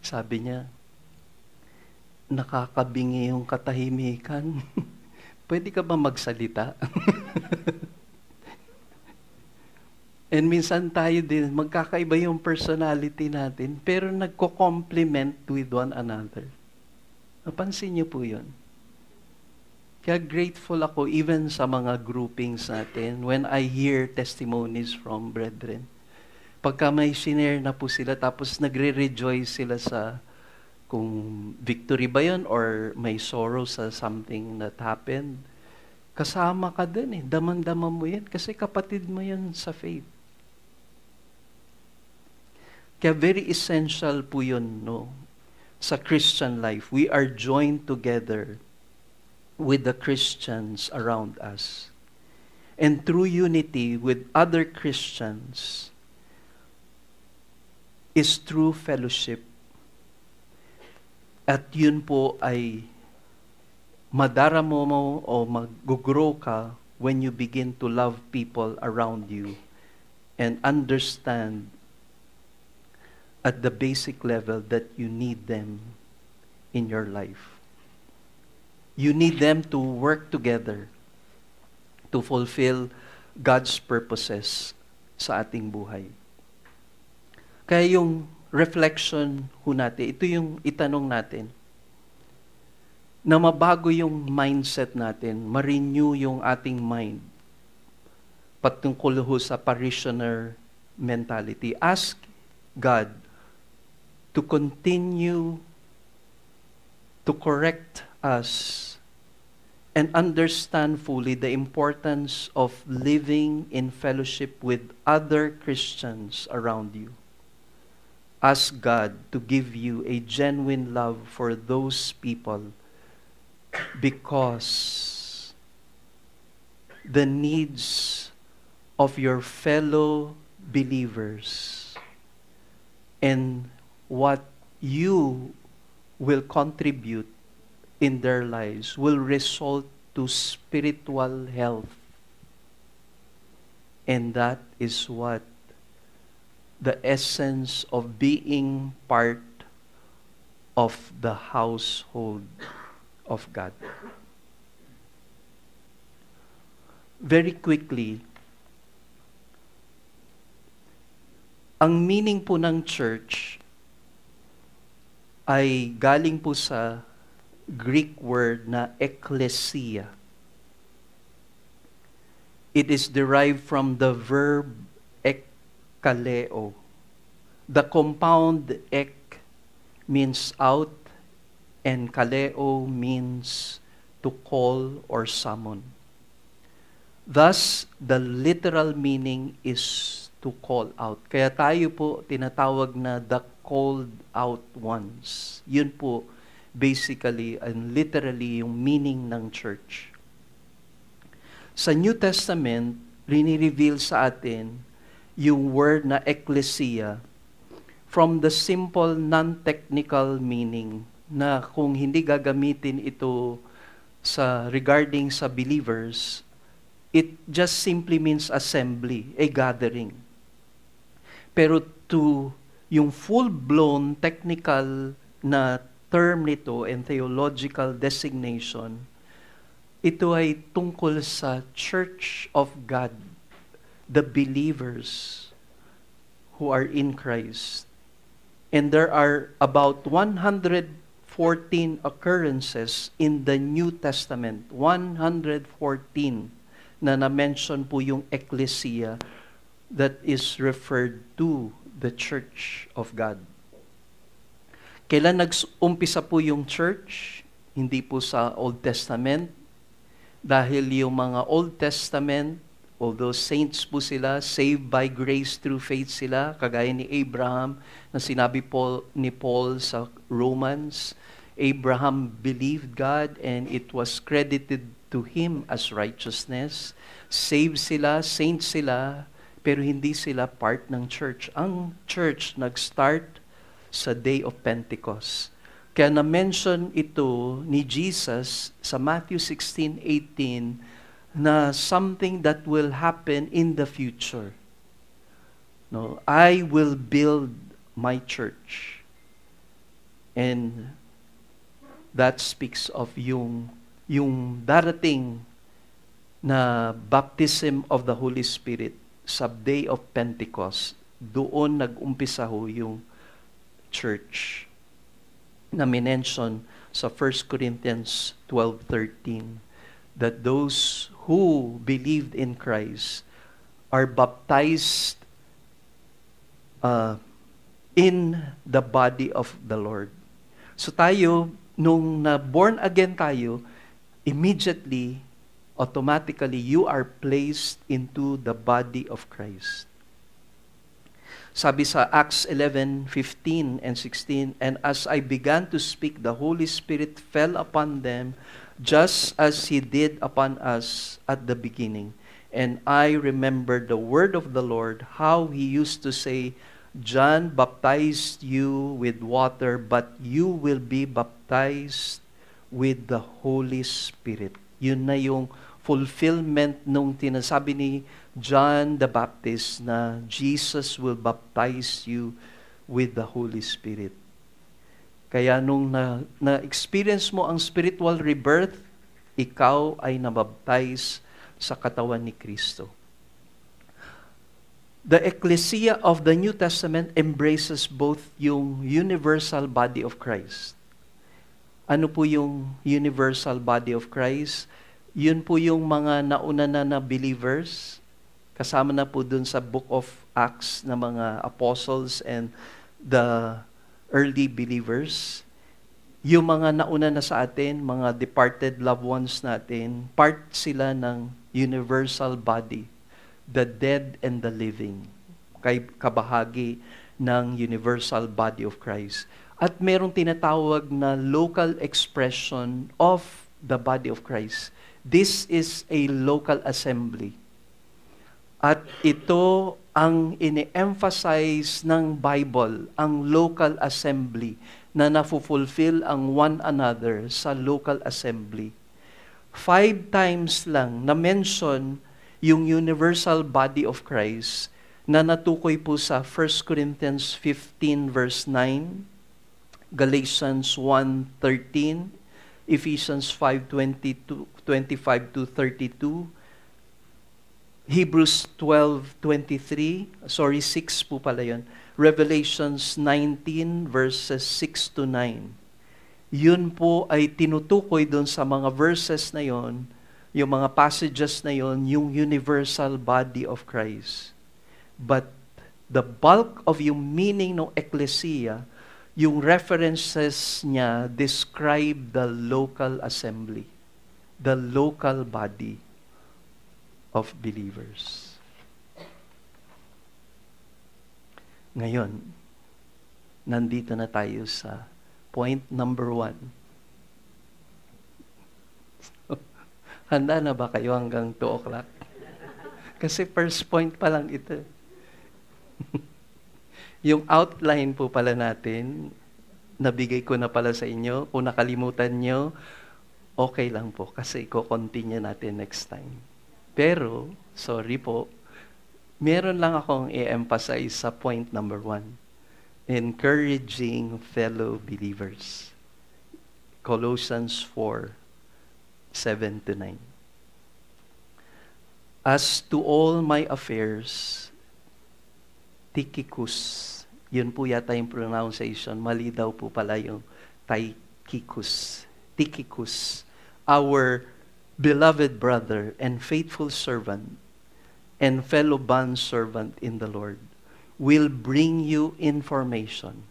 sabi niya, nakakabingi yung katahimikan. Pwede ka ba magsalita? And minsan tayo din, magkakaiba yung personality natin, pero nagko-complement with one another. Napansin niyo po yun? Kaya grateful ako even sa mga groupings natin when I hear testimonies from brethren. Pagka may sinare na po sila, tapos nagre-rejoice sila sa kung victory ba yun or may sorrow sa something that happened. Kasama ka dun Daman-daman mo yan kasi kapatid mo yan sa faith. Kaya very essential po yun, no? Sa Christian life. We are joined together with the Christians around us. And through unity with other Christians is true fellowship. At yun po ay madaramo mo o mag-grow ka when you begin to love people around you and understand at the basic level that you need them in your life. You need them to work together to fulfill God's purposes sa ating buhay. Kaya yung reflection ho natin, ito yung itanong natin, na mabago yung mindset natin, ma-renew yung ating mind patungkol ho sa parishioner mentality. Ask God to continue to correct us and understand fully the importance of living in fellowship with other Christians around you. Ask God to give you a genuine love for those people because the needs of your fellow believers and what you will contribute in their lives will result to spiritual health. And that is what the essence of being part of the household of God. Very quickly, ang meaning po ng church ay galing po sa Greek word na ekklesia. It is derived from the verb ekkaleo. The compound ek means out and kaleo means to call or summon. Thus, the literal meaning is to call out. Kaya tayo po tinatawag na the called out ones. Yun po basically and literally yung meaning ng church. Sa New Testament, rini-reveal sa atin yung word na ekklesia from the simple non-technical meaning na kung hindi gagamitin ito sa regarding sa believers, it just simply means assembly, a gathering. Pero to yung full-blown technical na term nito and theological designation, ito ay tungkol sa Church of God, the believers who are in Christ. And there are about 114 occurrences in the New Testament. 114 na na-mention po yung ecclesia that is referred to the Church of God. Kailan nag-umpisa po yung church? Hindi po sa Old Testament. Dahil yung mga Old Testament, although saints po sila, saved by grace through faith sila, kagaya ni Abraham, na sinabi ni Paul sa Romans, Abraham believed God and it was credited to him as righteousness. Saved sila, saints sila, pero hindi sila part ng church. Ang church nag-start sa Day of Pentecost. Kaya na-mention ito ni Jesus sa Matthew 16:18 na something that will happen in the future. No, I will build my church. And that speaks of yung darating na baptism of the Holy Spirit sa Day of Pentecost. Doon nag-umpisa ho yung church na minention sa 1 Corinthians 12:13 that those who believed in Christ are baptized in the body of the Lord. So tayo, nung na-born again tayo, immediately, automatically, you are placed into the body of Christ. Sabi sa Acts 11:15 and 16, and as I began to speak, the Holy Spirit fell upon them just as He did upon us at the beginning. And I remembered the word of the Lord, how He used to say, John baptized you with water, but you will be baptized with the Holy Spirit. Yun na yung fulfillment nung tinasabi ni John the Baptist na Jesus will baptize you with the Holy Spirit. Kaya nung na-experience mo ang spiritual rebirth, ikaw ay nabaptize sa katawan ni Kristo. The ecclesia of the New Testament embraces both yung universal body of Christ. Ano po yung universal body of Christ? Yun po yung mga nauna na believers, kasama na po dun sa Book of Acts na mga apostles and the early believers. Yung mga nauna na sa atin, mga departed loved ones natin, part sila ng universal body, the dead and the living, kabahagi ng universal body of Christ. At merong tinatawag na local expression of the body of Christ. This is a local assembly. At ito ang ini-emphasize ng Bible, ang local assembly, na nafulfill ang one another sa local assembly. 5 times lang na-mention yung universal body of Christ na natukoy po sa 1 Corinthians 15 verse 9, Galatians 1:13, Ephesians 5:25 to 32, Hebrews 12:23, 6 po pala yun, Revelations 19 verses 6 to 9. Yun po ay tinutukoy doon sa mga verses na yon, yung mga passages na yon, yung universal body of Christ. But the bulk of yung meaning ng ecclesia, yung references niya describe the local assembly, the local body of believers. Ngayon, nandito na tayo sa point number 1. Handa na ba kayo hanggang 2 o'clock? Kasi first point pa lang ito. Yung outline po pala natin, nabigay ko na pala sa inyo. Kung nakalimutan nyo, okay lang po kasi i-continue natin next time. Pero, sorry po, meron lang akong i-emphasize sa point number 1. Encouraging fellow believers. Colossians 4:7-9. As to all my affairs, Tychicus Yun po yata yung pronunciation. Mali daw po pala yung Tychicus. Tychicus, our beloved brother and faithful servant and fellow bondservant in the Lord, will bring you information.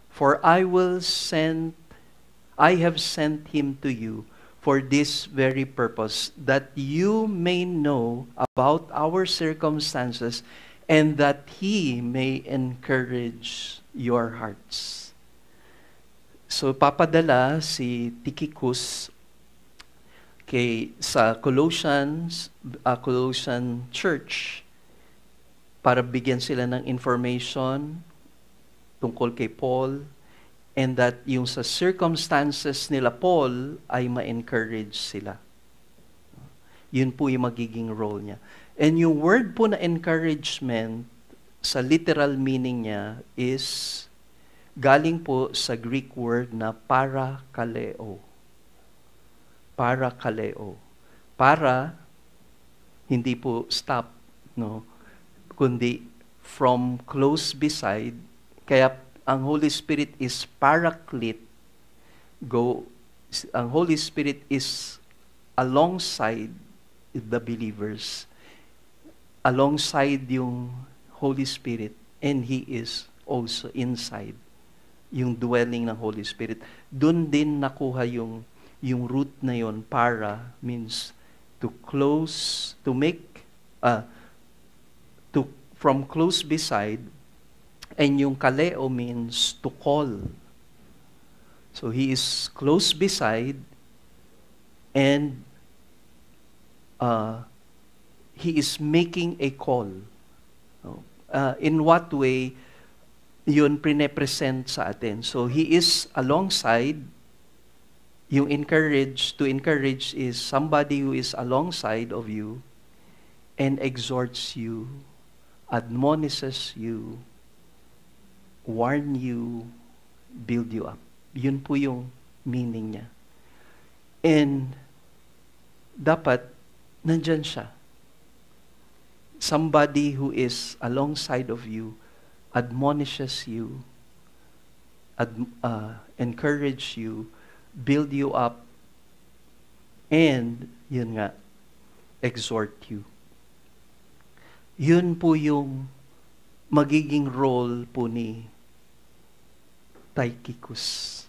For I have sent him to you for this very purpose, that you may know about our circumstances and that he may encourage your hearts. So papadala si Tychicus sa Colossian Church para bigyan sila ng information tungkol kay Paul, and that yung sa circumstances nila Paul ay ma-encourage sila. Yun po yung magiging role niya. And yung word po na encouragement, sa literal meaning niya is galing po sa Greek word na parakaleo. Parakaleo. Para, hindi po stop, no? Kundi from close beside. Kaya ang Holy Spirit is paraclete. Ang Holy Spirit is alongside the believers. Alongside yung Holy Spirit, and He is also inside yung dwelling ng Holy Spirit. Doon din nakuha yung root na yon. Para means to close, from close beside, and yung kaleo means to call. So He is close beside, and He is making a call. In what way yun pre-present sa atin? So He is alongside. Yung to encourage is somebody who is alongside of you and exhorts you, admonishes you, warn you, build you up. Yun po yung meaning niya. And dapat nandyan siya. Somebody who is alongside of you, admonishes you, encourage you, build you up, and yun nga, exhort you. Yun po yung magiging role po ni Tychicus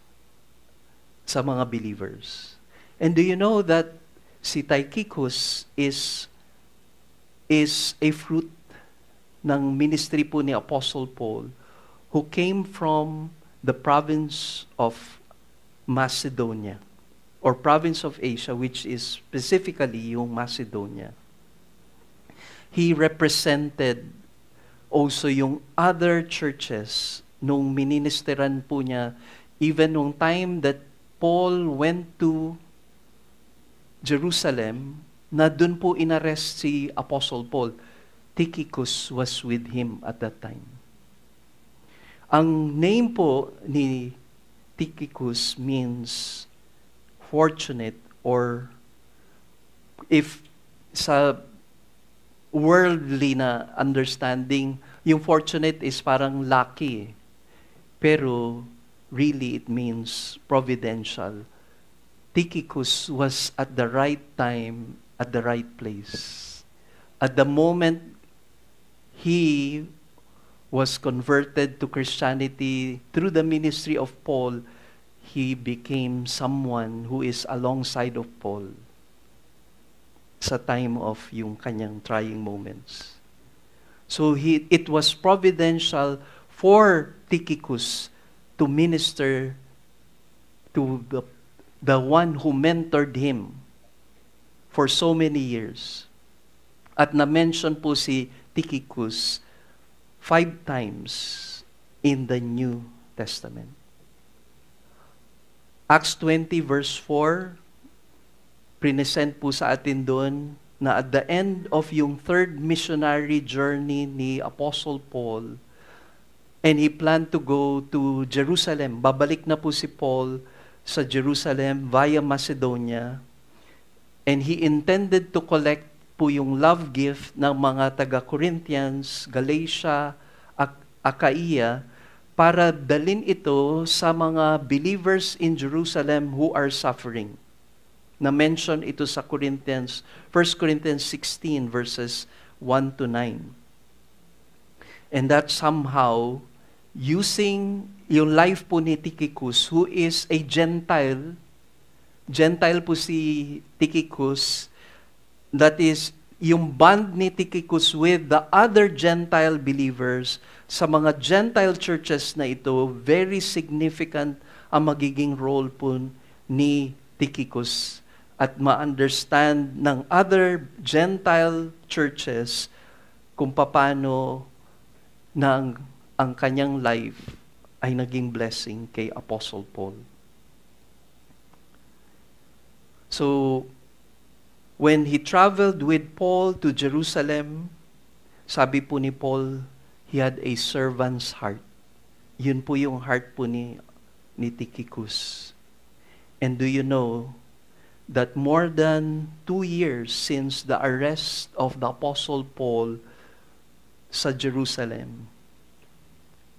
sa mga believers. And do you know that si Tychicus is a fruit ng ministry po ni Apostle Paul, who came from the province of Macedonia, or province of Asia, which is specifically yung Macedonia. He represented also yung other churches nung ministeran po niya, even nung time that Paul went to Jerusalem, na dun po inarrest si Apostle Paul. Tychicus was with him at that time. Ang name po ni Tychicus means fortunate, or if sa worldly na understanding, yung fortunate is parang lucky. Pero really it means providential. Tychicus was at the right time, at the right place. At the moment he was converted to Christianity through the ministry of Paul, he became someone who is alongside of Paul sa time of yung kanyang trying moments. So it was providential for Tychicus to minister to the one who mentored him for so many years. At na-mention po si Tychicus 5 times in the New Testament. Acts 20 verse 4, present po sa atin doon na at the end of yung third missionary journey ni Apostle Paul, and he planned to go to Jerusalem. Babalik na po si Paul sa Jerusalem via Macedonia, and he intended to collect po yung love gift ng mga taga-Corinthians, Galatia, Achaia, para dalin ito sa mga believers in Jerusalem who are suffering. Na-mention ito sa Corinthians, 1 Corinthians 16 verses 1 to 9. And that somehow, using yung life po ni Tychicus, who is a Gentile po si Tychicus, that is, yung bond ni Tychicus with the other Gentile believers sa mga Gentile churches na ito, very significant ang magiging role po ni Tychicus at ma-understand ng other Gentile churches kung paano ang kanyang life ay naging blessing kay Apostle Paul. So, when he traveled with Paul to Jerusalem, sabi po ni Paul, he had a servant's heart. Yun po yung heart po ni Tychicus. And do you know that more than 2 years since the arrest of the Apostle Paul sa Jerusalem,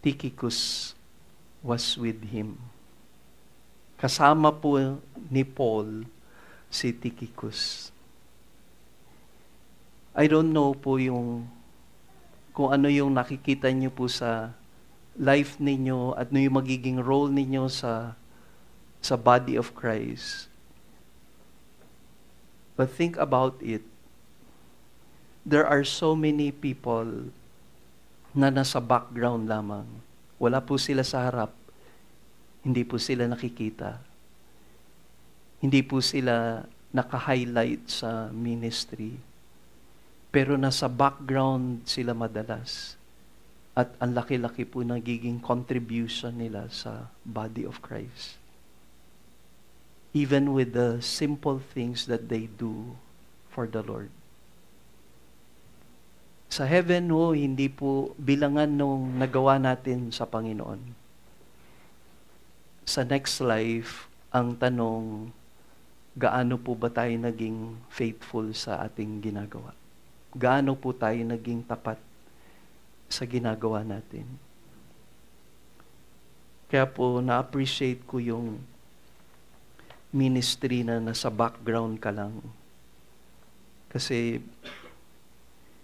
Tychicus was with him. Kasama po ni Paul si Tychicus. I don't know po kung ano yung nakikita niyo po sa life ninyo at ano yung magiging role ninyo sa body of Christ. But think about it. There are so many people na nasa background lamang. Wala po sila sa harap. Hindi po sila nakikita. Hindi po sila naka-highlight sa ministry. Pero nasa background sila madalas. At ang laki-laki po nagiging contribution nila sa body of Christ. Even with the simple things that they do for the Lord. Sa heaven, hindi po bilangan nung nagawa natin sa Panginoon. Sa next life, ang tanong, gaano po ba tayo naging faithful sa ating ginagawa? Gaano po tayo naging tapat sa ginagawa natin? Kaya po, na-appreciate ko yung ministry na nasa background ka lang. Kasi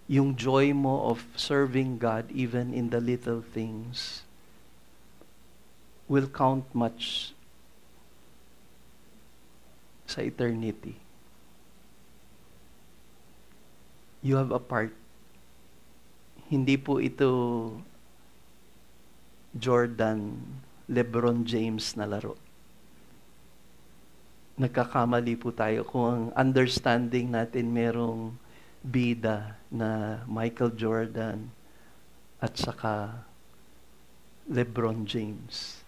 yung joy mo of serving God even in the little things will count much sa eternity. You have a part. Hindi po ito Jordan, LeBron James na laro. Nagkakamali po tayo kung ang understanding natin merong bida na Michael Jordan at saka LeBron James.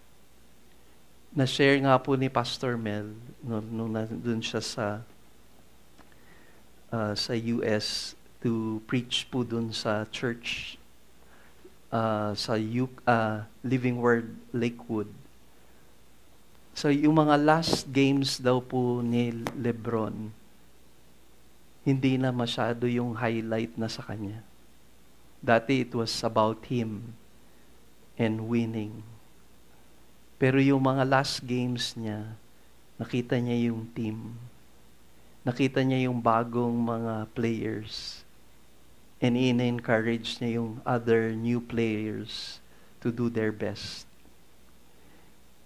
Na-share nga po ni Pastor Mel nung nandun siya sa US to preach po dun sa church sa Living Word Lakewood. So yung mga last games daw po ni LeBron, hindi na masyado yung highlight na sa kanya. Dati it was about him and winning. Pero yung mga last games niya, nakita niya yung team. Nakita niya yung bagong mga players. And in-encourage niya yung other new players to do their best.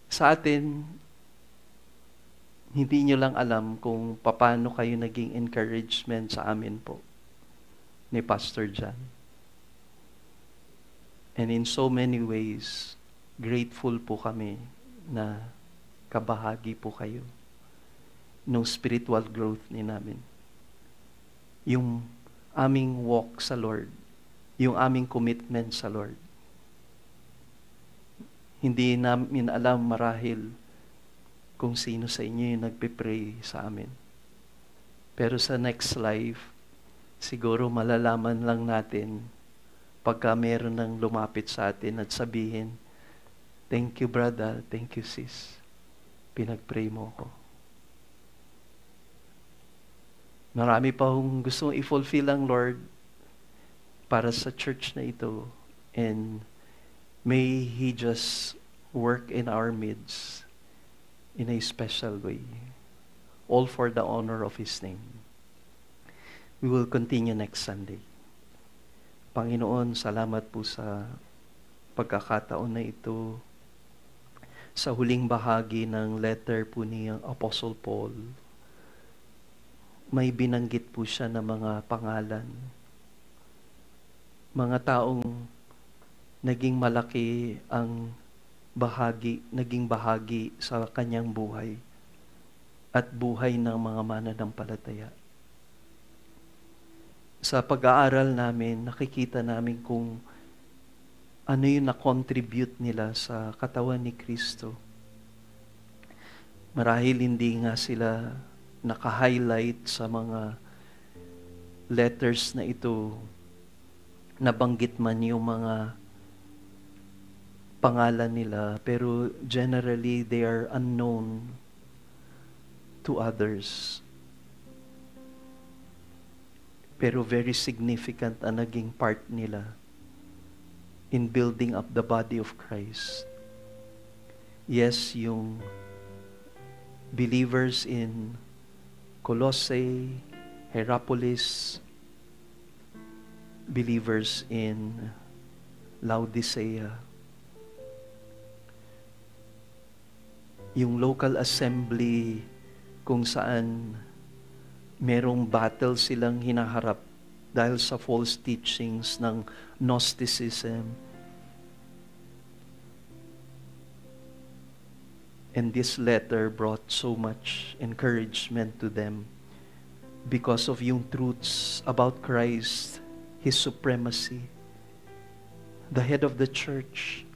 Sa atin, hindi nyo lang alam kung paano kayo naging encouragement sa amin po ni Pastor John. And in so many ways, grateful po kami na kabahagi po kayo ng spiritual growth ni namin. Yung aming walk sa Lord, yung aming commitment sa Lord. Hindi namin alam marahil kung sino sa inyo yung nagpe-pray sa amin. Pero sa next life, siguro malalaman lang natin pagka meron ng lumapit sa atin at sabihin, thank you brother, thank you sis, pinag-pray mo ko. Marami pa akong gustong i-fulfill ang Lord para sa church na ito. And May He just work in our midst in a special way. All for the honor of His name. We will continue next Sunday. Panginoon, salamat po sa pagkakataon na ito. Sa huling bahagi ng letter po ni Apostle Paul, may binanggit po siya ng mga pangalan. Mga taong naging malaki ang naging bahagi sa kanyang buhay at buhay ng mga mananampalataya. Sa pag-aaral namin, nakikita namin kung ano yung na-contribute nila sa katawan ni Kristo. Marahil hindi nga sila naka-highlight sa mga letters na ito, nabanggit man yung mga pangalan nila, pero generally they are unknown to others. Pero very significant ang naging part nila in building up the body of Christ. Yes, yung believers in Colossae, Hierapolis, believers in Laodicea, yung local assembly kung saan merong battle silang hinaharap dahil sa false teachings ng Gnosticism. And this letter brought so much encouragement to them because of yung truths about Christ, His supremacy, the head of the church.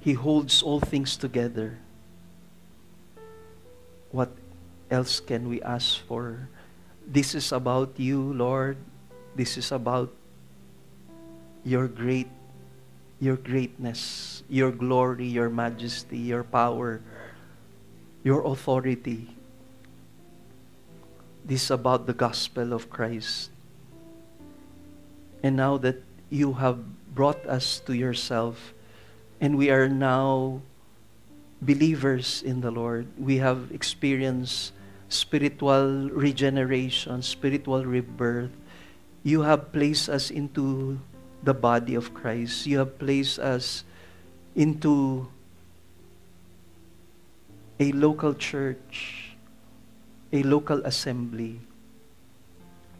He holds all things together. What else can we ask for? This is about you, Lord. This is about your greatness, your glory, your majesty, your power, your authority. This is about the gospel of Christ. And now that you have brought us to yourself, and we are now believers in the Lord, we have experienced spiritual regeneration, spiritual rebirth. You have placed us into the body of Christ. You have placed us into a local church, a local assembly,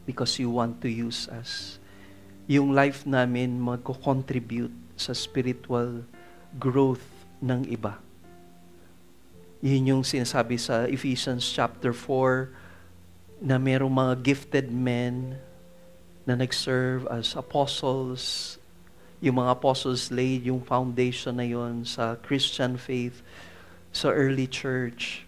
because you want to use us. Yung life namin magko-contribute sa spiritual growth ng iba. Yun yung sinasabi sa Ephesians chapter 4 na merong mga gifted men na nag-serve as apostles. Yung mga apostles laid yung foundation na yun sa Christian faith, sa early church.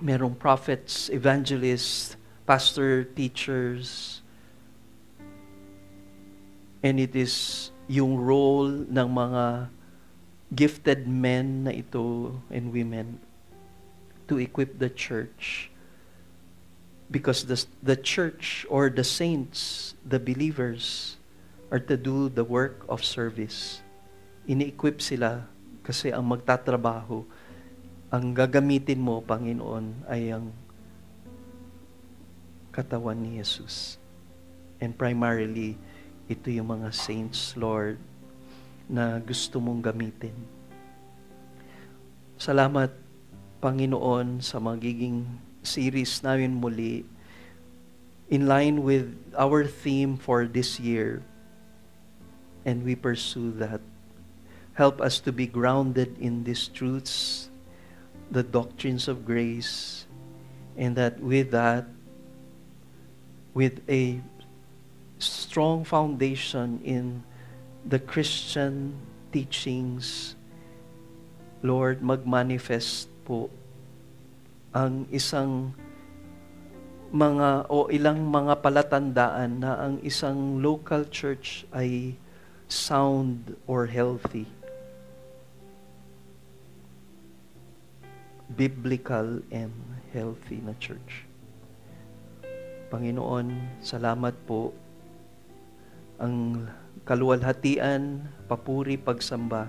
Merong prophets, evangelists, pastor, teachers. And it is yung role ng mga gifted men na ito and women to equip the church, because the church or the saints, the believers, are to do the work of service. Ini-equip sila kasi ang magtatrabaho, ang gagamitin mo, Panginoon, ay ang katawan ni Jesus. And primarily, ito yung mga saints, Lord, na gusto mong gamitin. Salamat, Panginoon, sa magiging series namin muli in line with our theme for this year. And we pursue that. Help us to be grounded in these truths, the doctrines of grace, and that with a strong foundation in the Christian teachings, Lord, mag-manifest po ang ilang mga palatandaan na ang isang local church ay sound or healthy, biblical and healthy na church. Panginoon, salamat po. Ang kaluwalhatian, papuri, pagsamba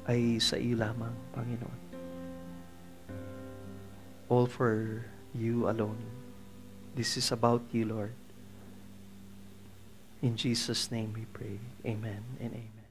ay sa iyo lamang, Panginoon. All for you alone. This is about you, Lord. In Jesus' name we pray. Amen and amen.